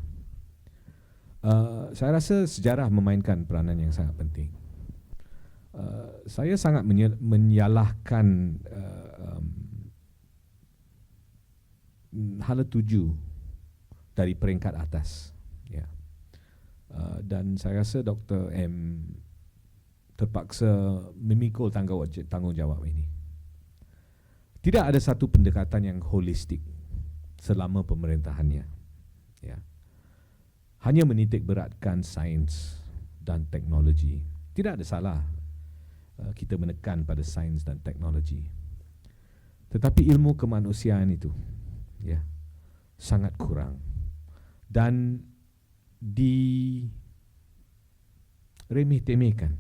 Saya rasa sejarah memainkan peranan yang sangat penting. Saya sangat menyalahkan hala tuju dari peringkat atas, ya. Dan saya rasa Dr. M terpaksa memikul tanggungjawab ini. Tidak ada satu pendekatan yang holistik selama pemerintahannya, ya. Hanya menitik beratkan sains dan teknologi. Tidak ada salah kita menekan pada sains dan teknologi, tetapi ilmu kemanusiaan itu, ya, sangat kurang dan diremeh-temehkan.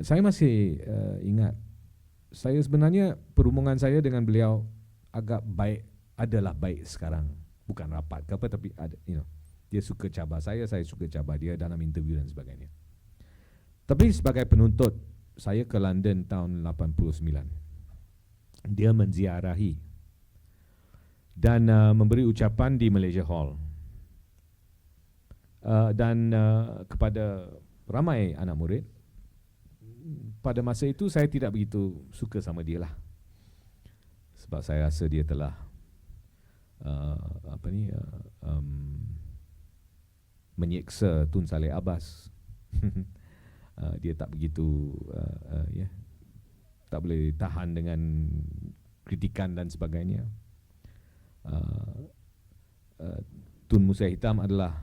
Saya masih ingat, saya sebenarnya perhubungan saya dengan beliau agak baik, adalah baik sekarang, bukan rapat ke apa, tapi ada, dia suka cabar saya suka cabar dia dalam interview dan sebagainya. Tapi sebagai penuntut, saya ke London tahun 89. Dia menziarahi dan memberi ucapan di Malaysia Hall. Dan kepada ramai anak murid, pada masa itu saya tidak begitu suka sama dia lah. Sebab saya rasa dia telah menyeksa Tun Saleh Abbas. Dia tak begitu tak boleh tahan dengan kritikan dan sebagainya. Tun Musa Hitam adalah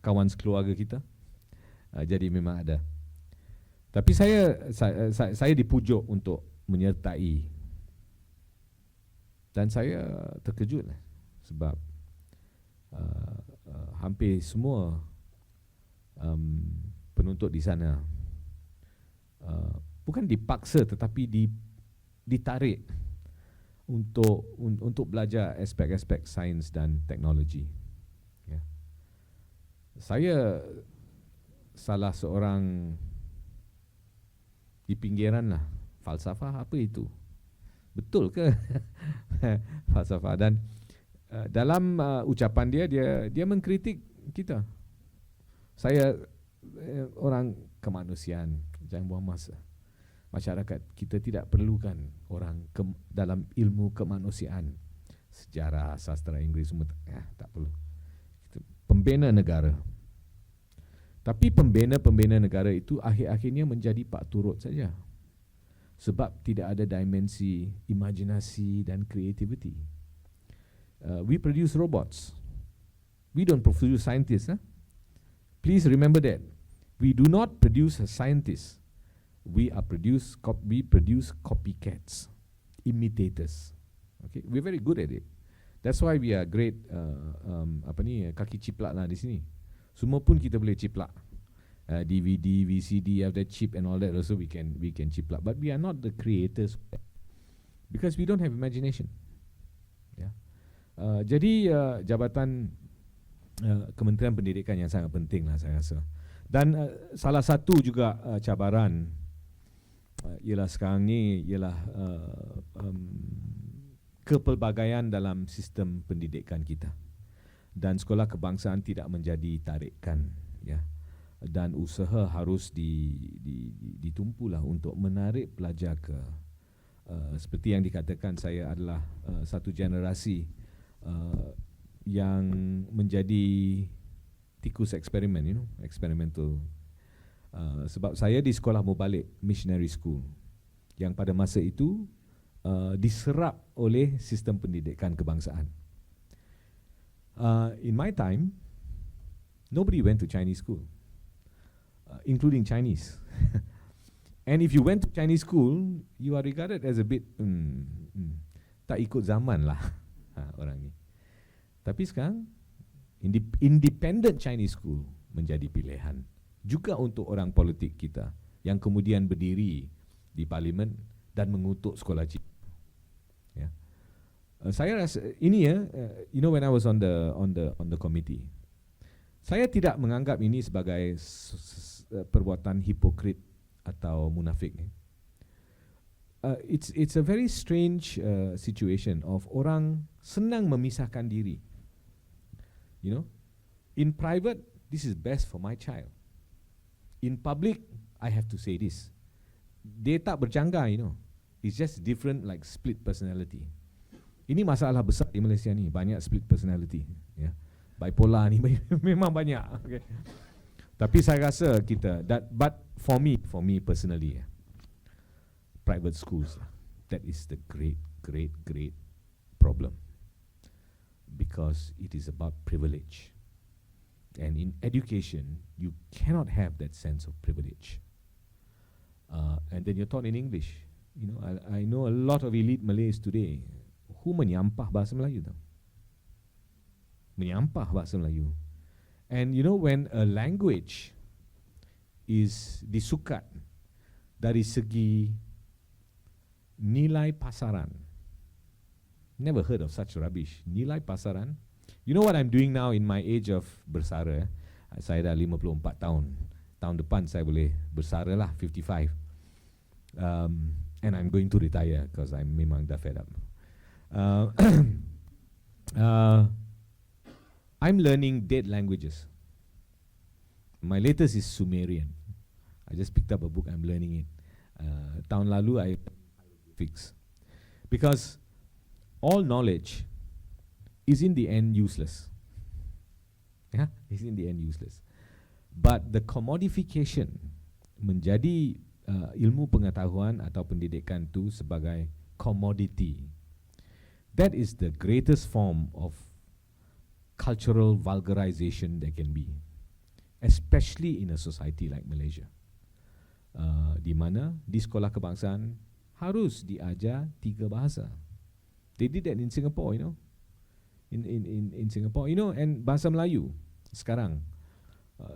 kawan sekeluarga kita, jadi memang ada. Tapi saya dipujuk untuk menyertai, dan saya terkejut sebab hampir semua penuntut di sana bukan dipaksa tetapi ditarik untuk belajar aspek-aspek sains dan teknologi. Ya. Saya salah seorang di pinggiran lah. Falsafah apa itu? Betul ke? Falsafah. Dan dalam ucapan dia mengkritik kita. Saya orang kemanusiaan, jangan buang masa. Masyarakat kita tidak perlukan orang dalam ilmu kemanusiaan, sejarah, sastra Inggeris semua, tak perlu. Pembina negara. Tapi pembina negara itu akhir-akhirnya menjadi pak turut saja, sebab tidak ada dimensi imajinasi dan creativity. We produce robots. We don't produce scientists. Please remember that. We do not produce scientists. We produce copycats, imitators. Okay, we're very good at it. That's why we are great. Kaki ciplak lah di sini. Semua pun kita boleh ciplak. DVD, VCD, have that chip and all that. Also we can ciplak. But we are not the creators because we don't have imagination. Yeah. Jadi jabatan Kementerian Pendidikan yang sangat penting lah saya rasa. Dan salah satu juga cabaran ialah sekarang ni ialah kepelbagaian dalam sistem pendidikan kita, dan sekolah kebangsaan tidak menjadi tarikan, ya. Dan usaha harus ditumpulah untuk menarik pelajar ke seperti yang dikatakan, saya adalah satu generasi yang menjadi tikus eksperimen, experimental. Sebab saya di sekolah Mubalik Missionary School, yang pada masa itu diserap oleh sistem pendidikan kebangsaan. In my time, nobody went to Chinese school, including Chinese. And if you went to Chinese school, you are regarded as a bit tak ikut zaman lah orang ni. Tapi sekarang independent Chinese school menjadi pilihan juga untuk orang politik kita yang kemudian berdiri di parlimen dan mengutuk sekolah Cina. Ya. Saya rasa ini you know, when I was on the committee, saya tidak menganggap ini sebagai perbuatan hipokrit atau munafik. It's a very strange situation of orang senang memisahkan diri. You know, in private, this is best for my child. In public, I have to say this. Dia tak berjangka, you know. It's just different, like split personality. Ini masalah besar di Malaysia ni, banyak split personality. Ya. Bipolar ni memang banyak. Okay. Tapi saya rasa kita, but for me personally, private schools, that is the great problem. Because it is about privilege. And in education, you cannot have that sense of privilege. And then you're taught in English. You know, I know a lot of elite Malays today who menyampah bahasa Melayu tau. Menyampah bahasa Melayu. And you know, when a language is disukat dari segi nilai pasaran, never heard of such rubbish. Nilai pasaran. You know what I'm doing now in my age of bersara? Saya dah 54 tahun. Tahun depan saya boleh bersara lah, 55. And I'm going to retire because I'm memang dah fed up. I'm learning dead languages. My latest is Sumerian. I just picked up a book, I'm learning it. Tahun lalu I fix. Because all knowledge is in the end useless. Yeah, is in the end useless. But the commodification menjadi ilmu pengetahuan atau pendidikan tu sebagai commodity. That is the greatest form of cultural vulgarization there can be, especially in a society like Malaysia, di mana di sekolah kebangsaan harus diajar 3 bahasa. They did that in Singapore, you know. In Singapore, you know, and bahasa Melayu sekarang.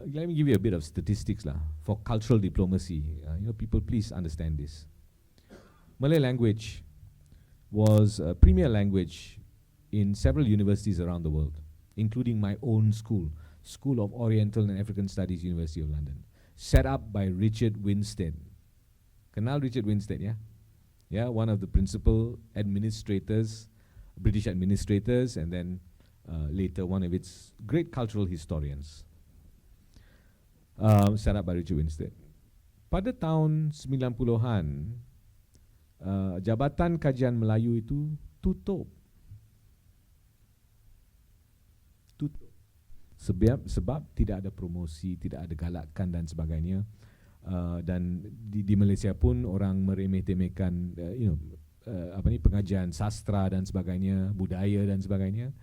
Let me give you a bit of statistics lah for cultural diplomacy. You know, people please understand this. Malay language was a premier language in several universities around the world, including my own school, School of Oriental and African Studies, University of London, set up by Richard Winstead. Kenal Richard Winstead, yeah? Yeah, one of the principal administrators, British administrators, and then later one of its great cultural historians. Set up by Richard Winstead. Pada tahun 90-an, Jabatan Kajian Melayu itu tutup. Sebab tidak ada promosi, tidak ada galakan dan sebagainya. Dan di Malaysia pun orang meremeh-temehkan pengajian sastra dan sebagainya, budaya dan sebagainya.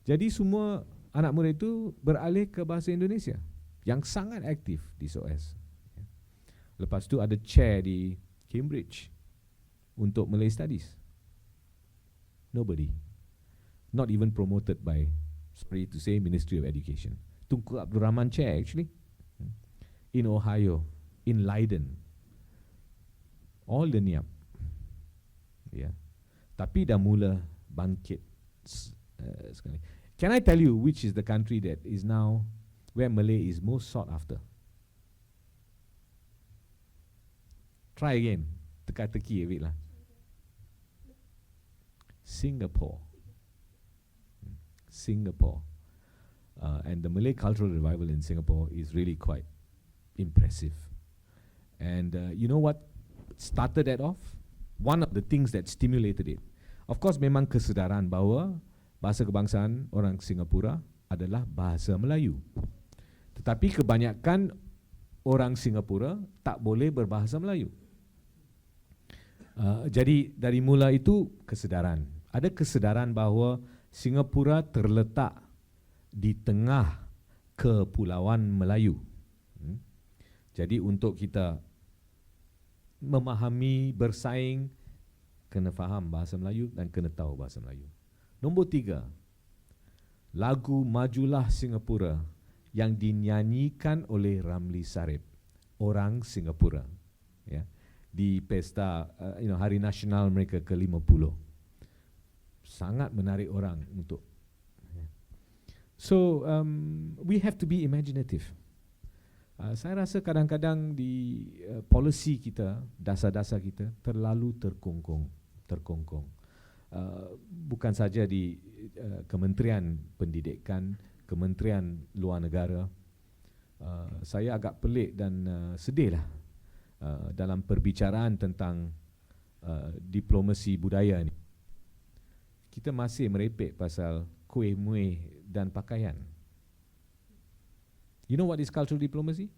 Jadi semua anak muda itu beralih ke bahasa Indonesia yang sangat aktif di SOS. Lepas tu ada chair di Cambridge untuk Malay Studies. Nobody. Not even promoted by, sorry to say, Ministry of Education. Tunku Abdul Rahman chair actually. In Ohio, in Leiden. All the niap. Yeah. Tapi dah mula bangkit sekali. Can I tell you which is the country that is now where Malay is most sought after? Try again. Teka-teki a bit lah. Singapore. Singapore. And the Malay cultural revival in Singapore is really quite impressive. And you know what started that off? One of the things that stimulated it. Of course, memang kesedaran bahawa bahasa kebangsaan orang Singapura adalah bahasa Melayu. Tetapi kebanyakan orang Singapura tak boleh berbahasa Melayu. Jadi dari mula itu kesedaran. Ada kesedaran bahawa Singapura terletak di tengah kepulauan Melayu. Jadi untuk kita memahami, bersaing, kena faham bahasa Melayu dan kena tahu bahasa Melayu. Nombor 3, lagu Majulah Singapura yang dinyanyikan oleh Ramli Sarip, orang Singapura, ya, di pesta Hari Nasional mereka ke-50. Sangat menarik orang untuk. So we have to be imaginative. Saya rasa kadang-kadang di policy kita, dasar-dasar kita terlalu terkongkong. Bukan saja di Kementerian Pendidikan, Kementerian Luar Negara. Saya agak pelik dan sedihlah dalam perbicaraan tentang diplomasi budaya ni. Kita masih merepek pasal kuih muih dan pakaian. You know what is cultural diplomacy?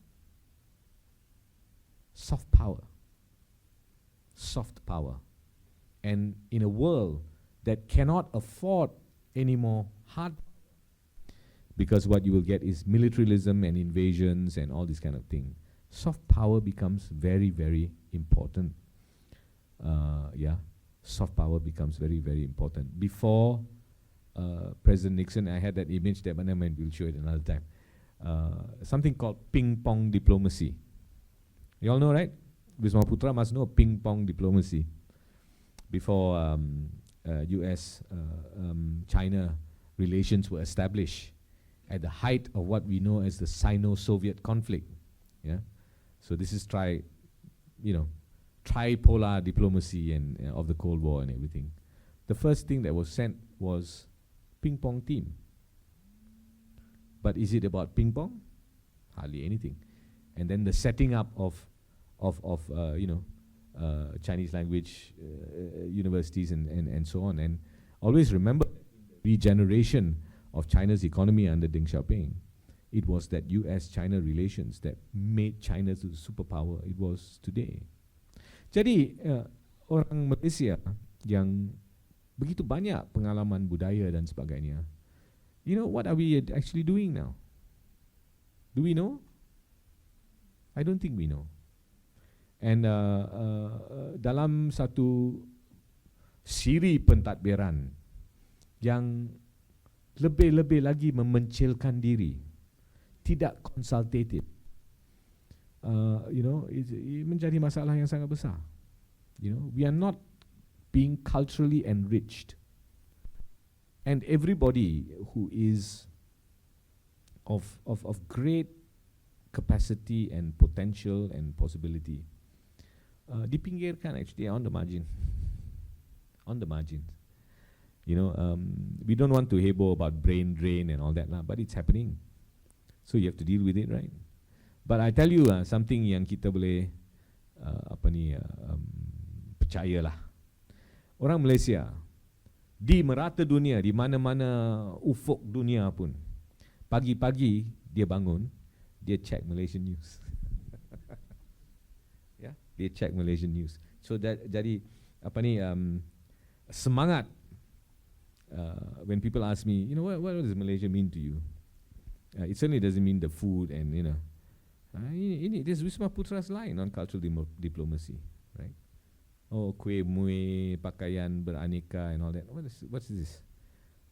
Soft power. Soft power. And in a world that cannot afford any more hard, because what you will get is militarism and invasions and all this kind of thing. Soft power becomes very, very important. Soft power becomes very, very important. Before President Nixon, I had that image that we'll show it another time. Something called ping pong diplomacy. You all know, right? Wisma Putra must know ping pong diplomacy. Before US-China relations were established at the height of what we know as the Sino-Soviet conflict. Yeah, so this is tripolar diplomacy and of the Cold War and everything. The first thing that was sent was ping pong team. But is it about ping pong? Hardly anything. And then the setting up of Chinese language universities and so on. And always remember the regeneration of China's economy under Deng Xiaoping. It was that US-China relations that made China the superpower it was today. Jadi orang Malaysia yang begitu banyak pengalaman budaya dan sebagainya, you know, what are we actually doing now? Do we know? I don't think we know. And dalam satu siri pentadbiran yang lebih-lebih lagi memencilkan diri, tidak konsultatif, menjadi masalah yang sangat besar. We are not being culturally enriched. And everybody who is of great capacity and potential and possibility dipinggirkan actually on the margin. On the margins. We don't want to heboh about brain drain and all that lah, but it's happening. So you have to deal with it, right? But I tell you something yang kita boleh percayalah. Orang Malaysia di merata dunia, di mana-mana ufuk dunia pun, pagi-pagi dia bangun, dia check Malaysian news. Ya, dia check Malaysian news. So jadi semangat. When people ask me, what does Malaysia mean to you? It certainly doesn't mean the food and this is Wisma Putra's line on cultural diplomacy, right? Oh, kuih muih, pakaian beraneka and all that. What's this?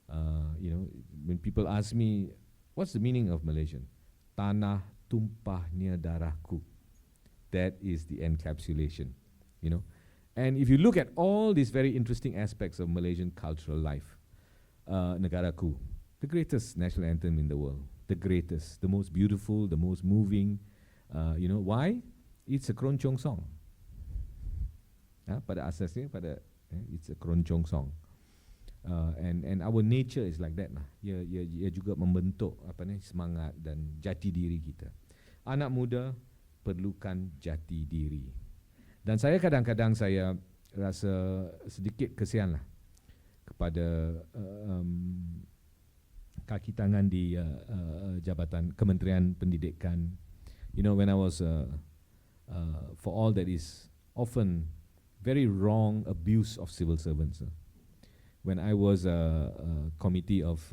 When people ask me, what's the meaning of Malaysian? Tanah tumpahnya darahku. That is the encapsulation, And if you look at all these very interesting aspects of Malaysian cultural life, Negaraku, the greatest national anthem in the world, the greatest, the most beautiful, the most moving. Why? It's a keroncong song. Pada asasnya, it's a keroncong song. And our nature is like that lah. Ia juga membentuk semangat dan jati diri kita. Anak muda perlukan jati diri. Dan saya kadang-kadang saya rasa sedikit kesian lah kepada kaki tangan di Jabatan Kementerian Pendidikan. When I was for all that is often very wrong abuse of civil servants. When I was a committee of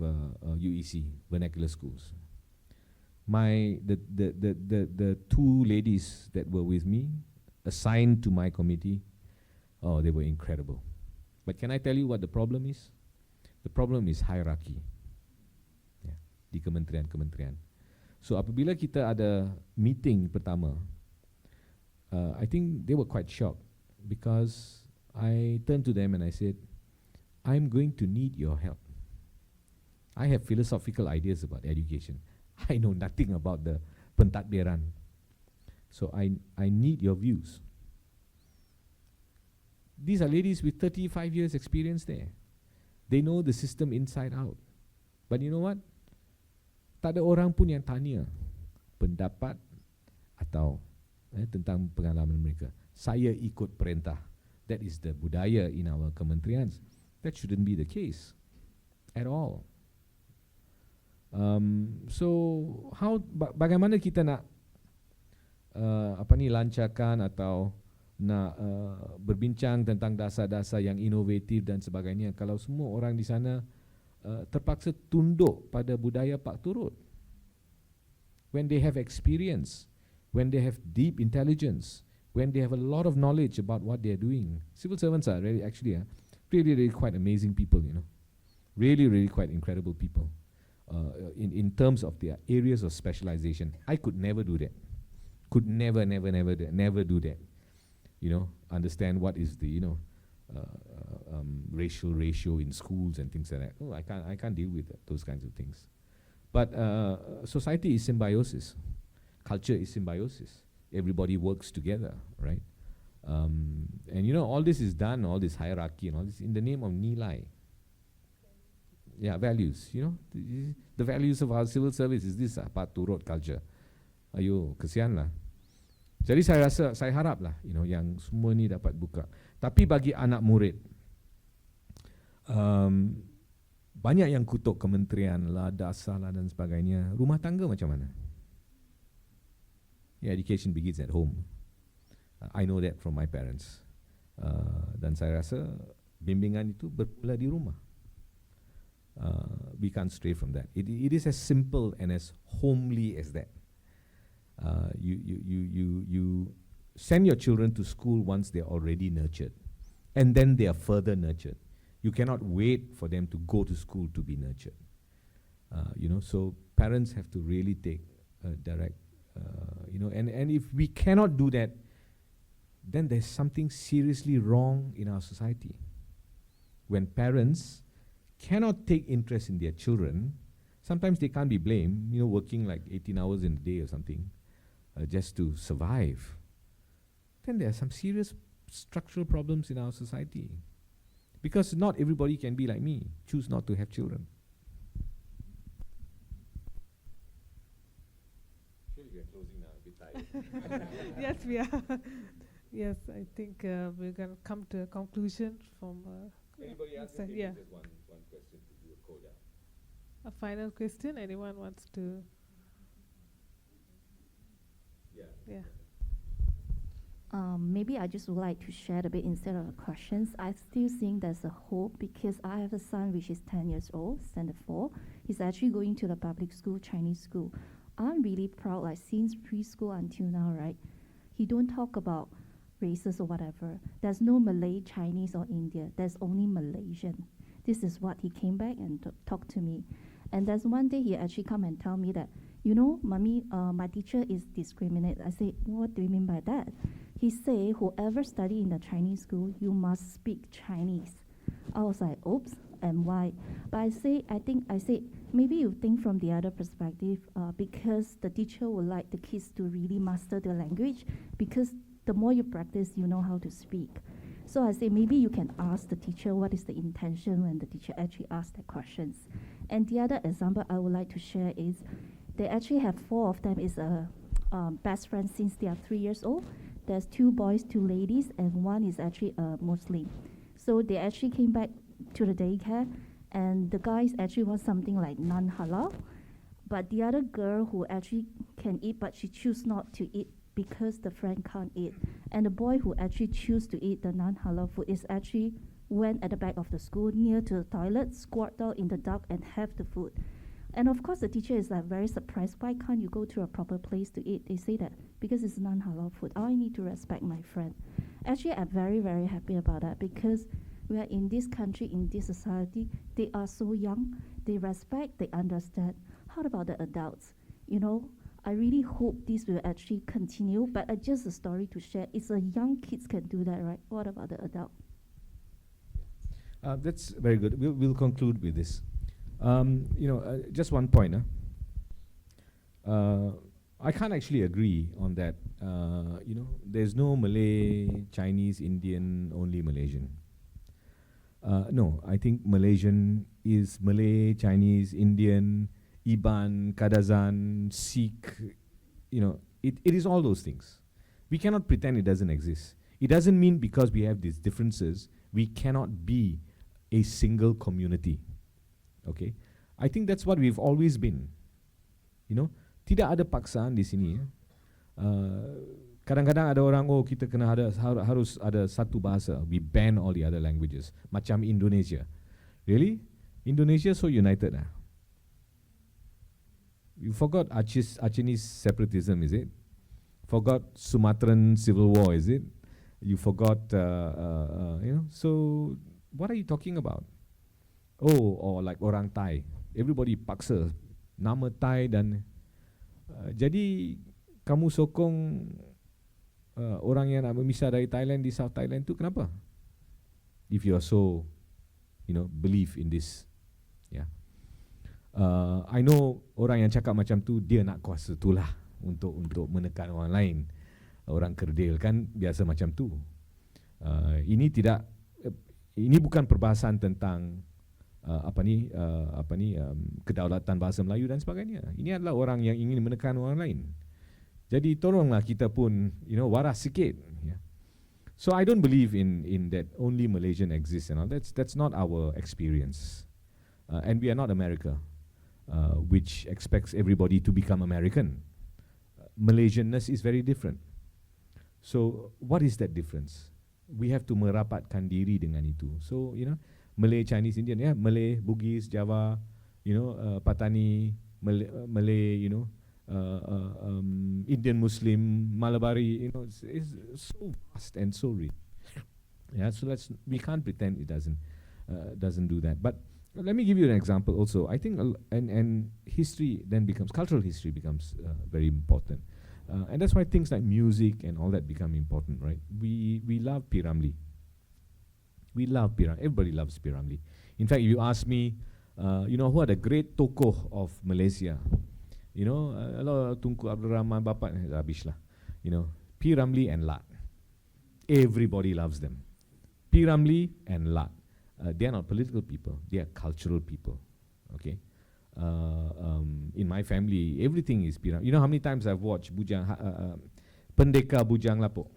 UEC, vernacular schools, the two ladies that were with me, assigned to my committee, oh, they were incredible. But can I tell you what the problem is? The problem is hierarchy. Yeah, di kementerian-kementerian. So apabila kita ada meeting pertama, I think they were quite shocked because I turned to them and I said, I'm going to need your help. I have philosophical ideas about education. I know nothing about the pentadbiran. So I need your views. These are ladies with 35 years experience there. They know the system inside out. But you know what? Tak ada orang pun yang tanya pendapat atau tentang pengalaman mereka. Saya ikut perintah. That is the budaya in our kementerians. That shouldn't be the case at all. So bagaimana kita nak lancarkan atau nak berbincang tentang dasar-dasar yang inovatif dan sebagainya kalau semua orang di sana terpaksa tunduk pada budaya pak turut. When they have experience, when they have deep intelligence, when they have a lot of knowledge about what they are doing. Civil servants are really actually really quite amazing people, you know. Really quite incredible people. In terms of their areas of specialization. I could never do that. Could never do that. You know, understand what is the, racial ratio in schools and things like that. Oh, I can't deal with those kinds of things. But society is symbiosis. Culture is symbiosis. Everybody works together, right? And all this is done, all this hierarchy and all this in the name of nilai. Yeah, values, the values of our civil service is this paturut culture. Ayo, kesian lah. Jadi saya harap lah, yang semua ni dapat buka. Tapi bagi anak murid, banyak yang kutuk kementerian lah, dasar lah dan sebagainya. Rumah tangga macam mana? Yeah, education begins at home. I know that from my parents. Dan saya rasa bimbingan itu bermula di rumah. We can't stray from that. It is as simple and as homely as that. You send your children to school once they're already nurtured, and then they are further nurtured. You cannot wait for them to go to school to be nurtured. So parents have to really take direct, and if we cannot do that, then there's something seriously wrong in our society. When parents cannot take interest in their children, sometimes they can't be blamed, working like 18 hours in a day or something, just to survive. Then there are some serious structural problems in our society. Because not everybody can be like me, choose not to have children. Surely we are closing now, a bit tired. Yes, we are. Yes, I think we're going to come to a conclusion from... Anybody else? Yeah. Just one question to do a coda. A final question, anyone wants to... Yeah. Maybe I just would like to share a bit instead of questions. I still think there's a hope because I have a son which is 10 years old, standard 4. He's actually going to the public school, Chinese school. I'm really proud, like since preschool until now, right? He don't talk about races or whatever. There's no Malay, Chinese or India. There's only Malaysian. This is what he came back and talked to me. And there's one day he actually come and tell me that, Mommy, my teacher is discriminate. I say, what do you mean by that? He say, whoever study in the Chinese school, you must speak Chinese. I was like, oops, and why? But I say, maybe you think from the other perspective, because the teacher would like the kids to really master the language, because the more you practice, you know how to speak. So I say, maybe you can ask the teacher what is the intention when the teacher actually asks the questions. And the other example I would like to share is, they actually have 4 of them is a best friends since they are 3 years old. There's 2 boys, 2 ladies, and one is actually a Muslim. So they actually came back to the daycare, and the guys actually want something like non-halal. But the other girl who actually can eat, but she choose not to eat because the friend can't eat. And the boy who actually choose to eat the non-halal food is actually went at the back of the school near to the toilet, squat down in the dark and have the food. And of course the teacher is like very surprised. Why can't you go to a proper place to eat? They say that because it's non-halal food. I need to respect my friend. Actually, I'm very, very happy about that because we are in this country, in this society. They are so young. They respect, they understand. How about the adults? You know, I really hope this will actually continue, but just a story to share. It's a young kids can do that, right? What about the adult? That's very good. We'll conclude with this. Just one point. I can't actually agree on that. There's no Malay, Chinese, Indian, only Malaysian. No, I think Malaysian is Malay, Chinese, Indian, Iban, Kadazan, Sikh. It is all those things. We cannot pretend it doesn't exist. It doesn't mean because we have these differences, we cannot be a single community. Okay, I think that's what we've always been. Tidak ada paksaan di sini. Kadang-kadang ada orang, kita kena harus ada satu bahasa. We ban all the other languages. Macam Indonesia. Really? Indonesia so united. You forgot Achinese separatism, is it? Forgot Sumatran civil war, is it? You forgot, so what are you talking about? Or like orang Thai. Everybody paksa nama Thai dan jadi kamu sokong orang yang nak memisah dari Thailand di South Thailand tu kenapa? If you are so, believe in this, I know orang yang cakap macam tu dia nak kuasa tu lah untuk menekan orang lain. Orang kerdil kan biasa macam tu. Ini bukan perbahasan tentang kedaulatan bahasa Melayu dan sebagainya. Ini adalah orang yang ingin menekan orang lain. Jadi tolonglah kita pun waras sikit. So I don't believe in that only Malaysian exists and all. That's not our experience. And we are not America, which expects everybody to become American. Malaysianness is very different. So what is that difference? We have to merapatkan diri dengan itu. So Malay, Chinese, Indian, Malay, Bugis, Java, Patani, Malay, Indian Muslim, Malabari, it's so vast and so rich. So we can't pretend it doesn't do that. But let me give you an example also. I think and history then cultural history becomes very important. And that's why things like music and all that become important, right? We love P. Ramlee. We love P. Ramlee. Everybody loves P. Ramlee. In fact, if you ask me, who are the great tokoh of Malaysia? A lot of Tunku Abdul Rahman Bapak, rubbish lah. P. Ramlee and Lat. Everybody loves them. P. Ramlee and Lat. They are not political people. They are cultural people. Okay. In my family, everything is P. Ramlee. You know how many times I've watched Bujang Pendeka Bujang Lapuk?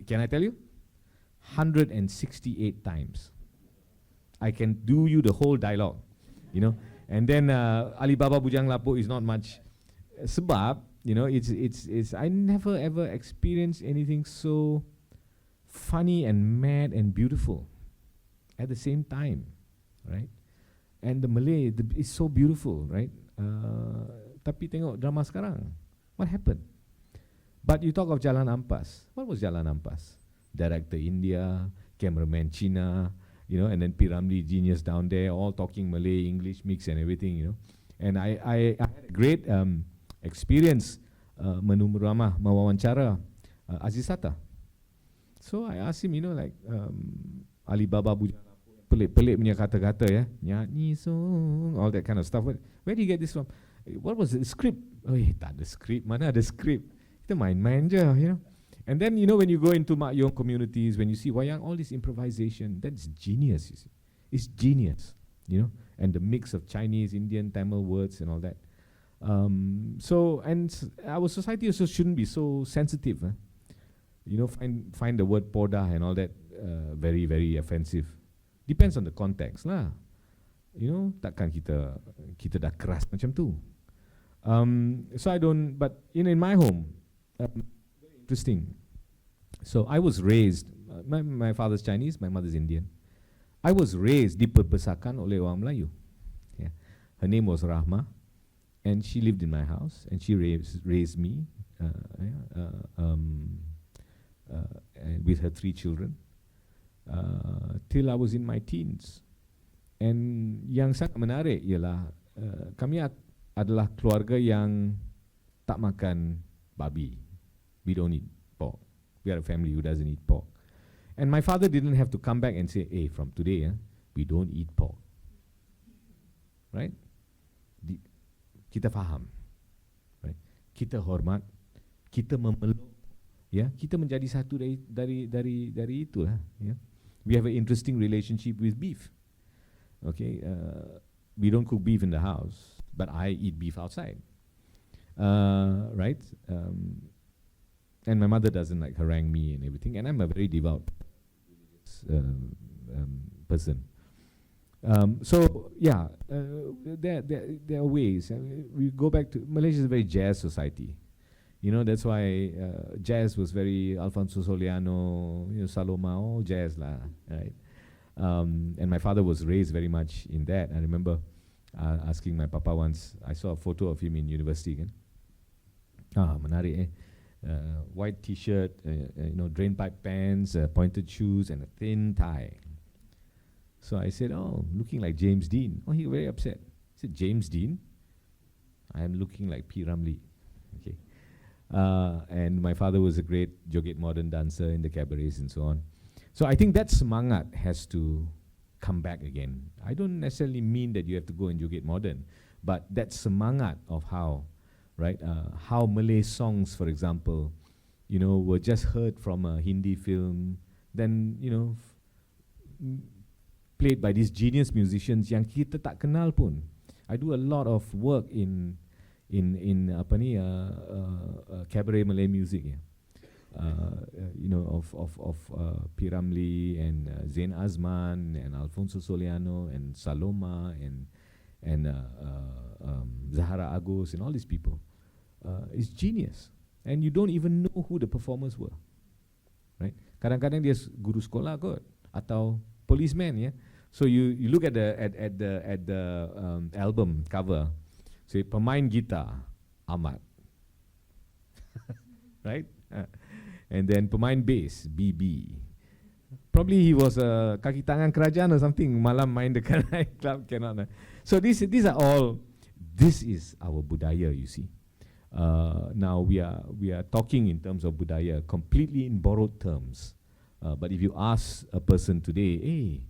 Can I tell you? 168 times. I can do you the whole dialogue, And then Alibaba Bujang Lapuk is not much. Sebab, it's I never ever experienced anything so funny and mad and beautiful at the same time, right? And the Malay is so beautiful, right? Tapi tengok drama sekarang. What happened? But you talk of Jalan Ampas. What was Jalan Ampas? Director India, cameraman China, and then P. Ramlee genius down there, all talking Malay, English mix and everything, And I had a great experience mewawancara Aziz Sata. So I asked him, Alibaba Bujang pelik-pelik punya kata-kata nyanyi song, all that kind of stuff. Where do you get this from? What was the script? Tak ada script. Mana ada script? Kita main-main je, And then, when you go into your communities, when you see wayang, all this improvisation, that's genius, you see. It's genius, and the mix of Chinese, Indian, Tamil words and all that. Our society also shouldn't be so sensitive. Find the word poda and all that very, very offensive. Depends on the context lah. Takkan kita dah keras macam tu. So I don't, but in my home, very interesting. So I was raised, my father's Chinese, my mother's Indian. I was raised diperbesarkan oleh orang Melayu. Yeah. Her name was Rahma, and she lived in my house, and she raised me with her 3 children till I was in my teens. And yang sangat menarik ialah kami adalah keluarga yang tak makan babi. We don't eat pork. We are a family who doesn't eat pork. And my father didn't have to come back and say, hey, from today, we don't eat pork. Right? Kita faham. Right? Kita hormat. Kita memeluk. Ya, kita menjadi satu dari itulah. Ya. We have an interesting relationship with beef. Okay, we don't cook beef in the house, but I eat beef outside. Right? And my mother doesn't like harangue me and everything, and I'm a very devout person. So yeah, there are ways. We go back to Malaysia is a very jazz society. You know, that's why jazz was very Alfonso Soliano, Saloma, all jazz lah, right? And my father was raised very much in that. I remember asking my papa once, I saw a photo of him in university again. Menarik eh. White t-shirt, drain pipe pants, pointed shoes, and a thin tie. So I said, oh, looking like James Dean. Oh, he was very upset. He said, James Dean? I am looking like P. Ramlee. Okay. And my father was a great joget modern dancer in the cabarets and so on. So I think that semangat has to come back again. I don't necessarily mean that you have to go and joget modern, but that semangat of how, right? How Malay songs, for example, were just heard from a Hindi film, then, played by these genius musicians yang kita tak kenal pun. I do a lot of work in cabaret Malay music, yeah. Of P. Ramlee and Zain Azman and Alfonso Soliano and Saloma and Zahara Agus and all these people. It's genius, and you don't even know who the performers were, right? Kadang-kadang dia guru sekolah kot atau policeman, yeah. So you look at the album cover, say pemain gitar Ahmad, right? And then pemain bass BB. Probably he was a kaki tangan kerajaan or something. Malam main dekat night club cannot. So these are all. This is our budaya, you see. Now we are talking in terms of budaya, completely in borrowed terms. But if you ask a person today, hey,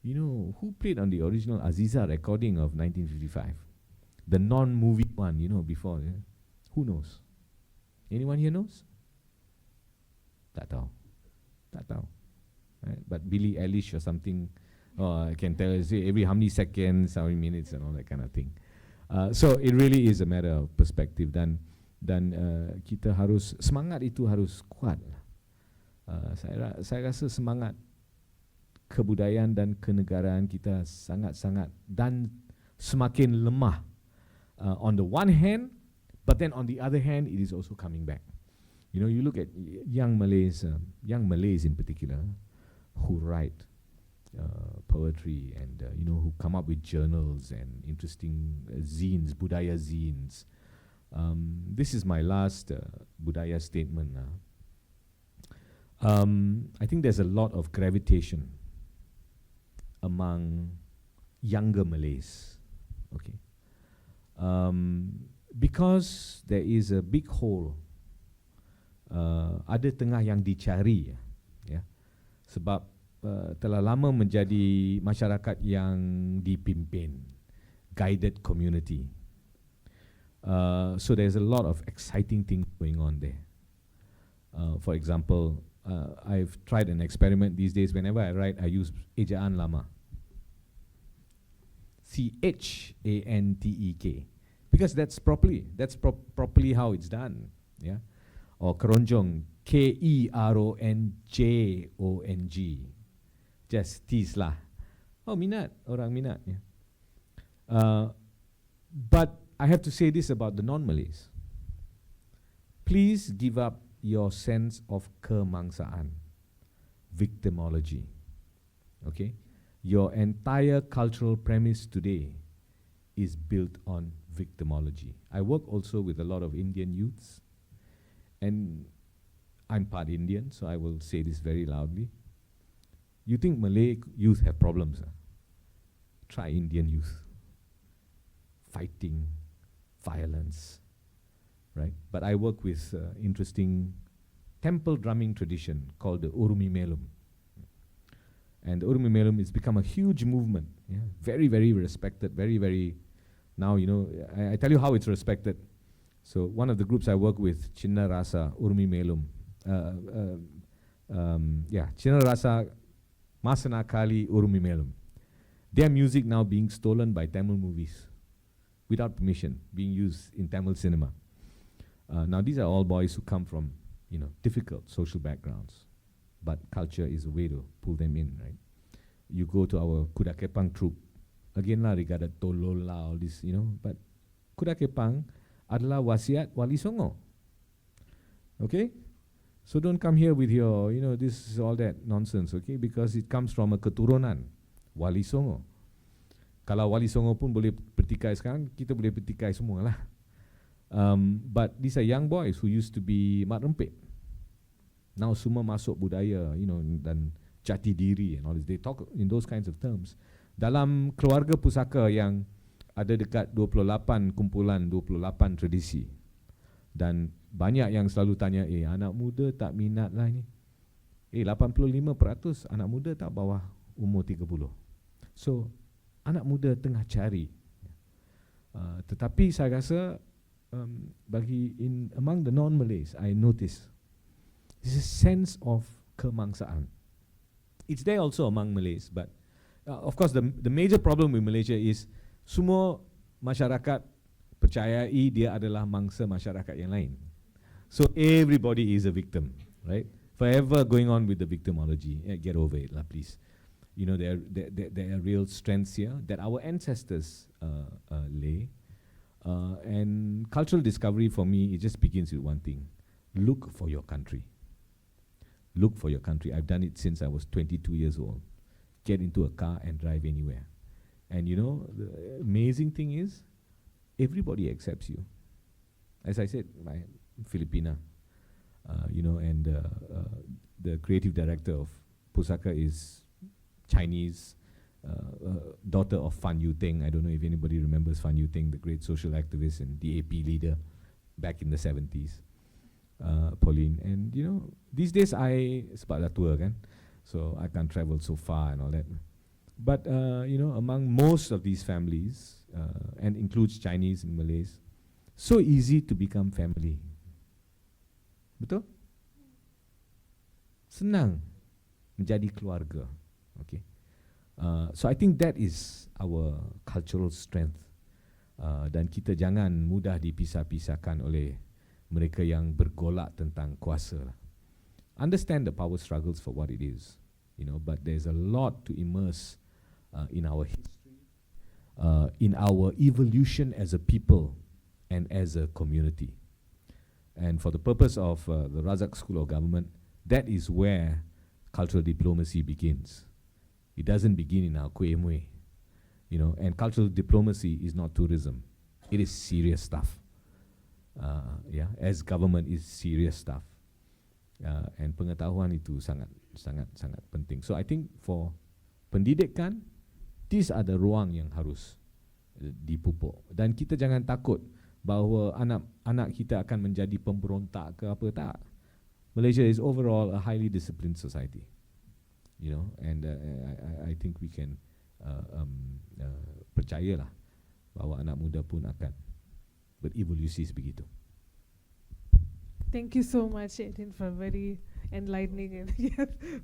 who played on the original Aziza recording of 1955, the non-movie one, before? Yeah? Who knows? Anyone here knows? Tak tahu. Right? But Billie Eilish or something, I can tell you every how many seconds, how many minutes, and all that kind of thing. So it really is a matter of perspective, dan kita harus, semangat itu harus kuat. Saya rasa semangat kebudayaan dan kenegaraan kita sangat-sangat dan semakin lemah. On the one hand, but then on the other hand, it is also coming back. You look at young Malays in particular, who write poetry and who come up with journals and interesting zines, budaya zines. This is my last budaya statement. I think there's a lot of gravitation among younger Malays, okay, because there is a big hole. Ada tengah yang dicari, ya, sebab telah lama menjadi masyarakat yang dipimpin, guided community. So there's a lot of exciting things going on there. For example, I've tried an experiment these days. Whenever I write, I use ejaan lama, CHANTEK, because that's properly how it's done, yeah. Or keronjong, KERONJONG, just tease lah. Oh, minat, orang minat, yeah. But I have to say this about the non-Malays. please give up your sense of kemangsaan, victimology. Okay? Your entire cultural premise today is built on victimology. I work also with a lot of Indian youths, and I'm part Indian, so I will say this very loudly. You think Malay youth have problems? Try Indian youth. Fighting, violence, right? But I work with interesting temple drumming tradition called the Urumi Melum. And the Urumi Melum has become a huge movement. Yeah? Very, very respected, very, very, now, you know, I tell you how it's respected. So one of the groups I work with, Chinna Rasa, Urumi Melum. Chinna Rasa, Masana Kali, Urumi Melum. Their music now being stolen by Tamil movies without permission, being used in Tamil cinema. Now these are all boys who come from, you know, difficult social backgrounds, but culture is a way to pull them in, right? You go to our Kuda Kepang troupe, again lah regarded Tolola, all this, you know, but Kuda Kepang adalah wasiat Wali Songo. Okay? So don't come here with your, you know, this is all that nonsense, okay? Because it comes from a keturunan, Wali Songo. Kalau Wali Songo pun boleh bertikai sekarang, kita boleh bertikai semua lah. But these are young boys who used to be mat rempit. Now semua masuk budaya, you know, dan jati diri and all this. They talk in those kinds of terms. Dalam keluarga pusaka yang ada dekat 28 kumpulan, 28 tradisi. Dan banyak yang selalu tanya, anak muda tak minat lah ni. 85% anak muda tak bawah umur 30. So, anak muda tengah cari. Tetapi saya rasa among the non-Malays, I notice there's a sense of kemangsaan. It's there also among Malays, but of course the major problem with Malaysia is semua masyarakat percayai dia adalah mangsa masyarakat yang lain. So everybody is a victim, right? Forever going on with the victimology. Get over it, lah, please. You know, there are real strengths here that our ancestors lay. And cultural discovery for me, it just begins with one thing. Look for your country. Look for your country. I've done it since I was 22 years old. Get into a car and drive anywhere. And you know, the amazing thing is, everybody accepts you. As I said, my Filipina, you know, and the creative director of Pusaka is Chinese, daughter of Fan Yuteng. I don't know if anybody remembers Fan Yuteng, the great social activist and DAP leader back in the 70s. Pauline. And you know, these days sebab dah tua kan, so I can't travel so far and all that. But you know, among most of these families, and includes Chinese and Malays, so easy to become family. Betul? Senang menjadi keluarga. Okay. So I think that is our cultural strength. Dan kita jangan mudah dipisah-pisahkan oleh mereka yang bergolak tentang kuasa. Understand the power struggles for what it is, you know, but there's a lot to immerse in our history, in our evolution as a people and as a community. And for the purpose of the Razak School of Government, that is where cultural diplomacy begins. It doesn't begin in our kueh mueh, you know, and cultural diplomacy is not tourism. It is serious stuff. As government is serious stuff. And pengetahuan itu sangat penting. So I think for pendidikan, these are the ruang yang harus dipupuk. Dan kita jangan takut bahawa anak kita akan menjadi pemberontak ke apa, tak. Malaysia is overall a highly disciplined society, you know, and I think we can percayalah bahawa anak muda pun akan berevolusi begitu. Thank you so much, Eddin, for a very enlightening and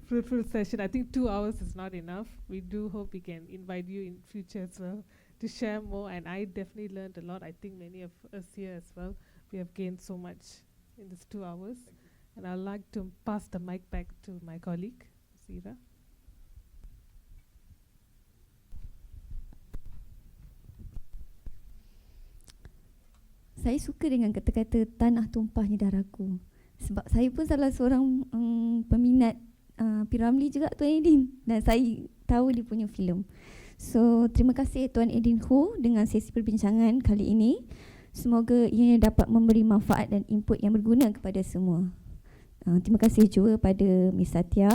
fruitful session. I think 2 hours is not enough. We do hope we can invite you in future as well to share more. And I definitely learned a lot. I think many of us here as well. We have gained so much in these 2 hours. And I'd like to pass the mic back to my colleague, Zira. Saya suka dengan kata-kata tanah tumpahnya darahku. Sebab saya pun salah seorang peminat P.Ramlee juga, Tuan Eddin. Dan saya tahu dia punya filem. So, terima kasih Tuan Eddin Khoo dengan sesi perbincangan kali ini. Semoga ia dapat memberi manfaat dan input yang berguna kepada semua. Terima kasih juga pada Miss Satya.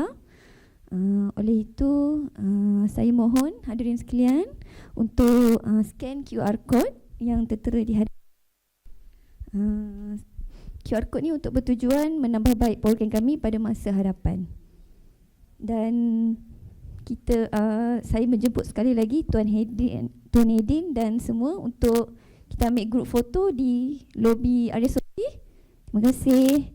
Oleh itu, saya mohon hadirin sekalian untuk scan QR code yang tertera di hadapan. QR code ni untuk bertujuan menambah baik program kami pada masa hadapan. Dan kita saya menjemput sekali lagi Tuan Eddin dan semua untuk kita ambil grup foto di lobi RSOG. Terima kasih.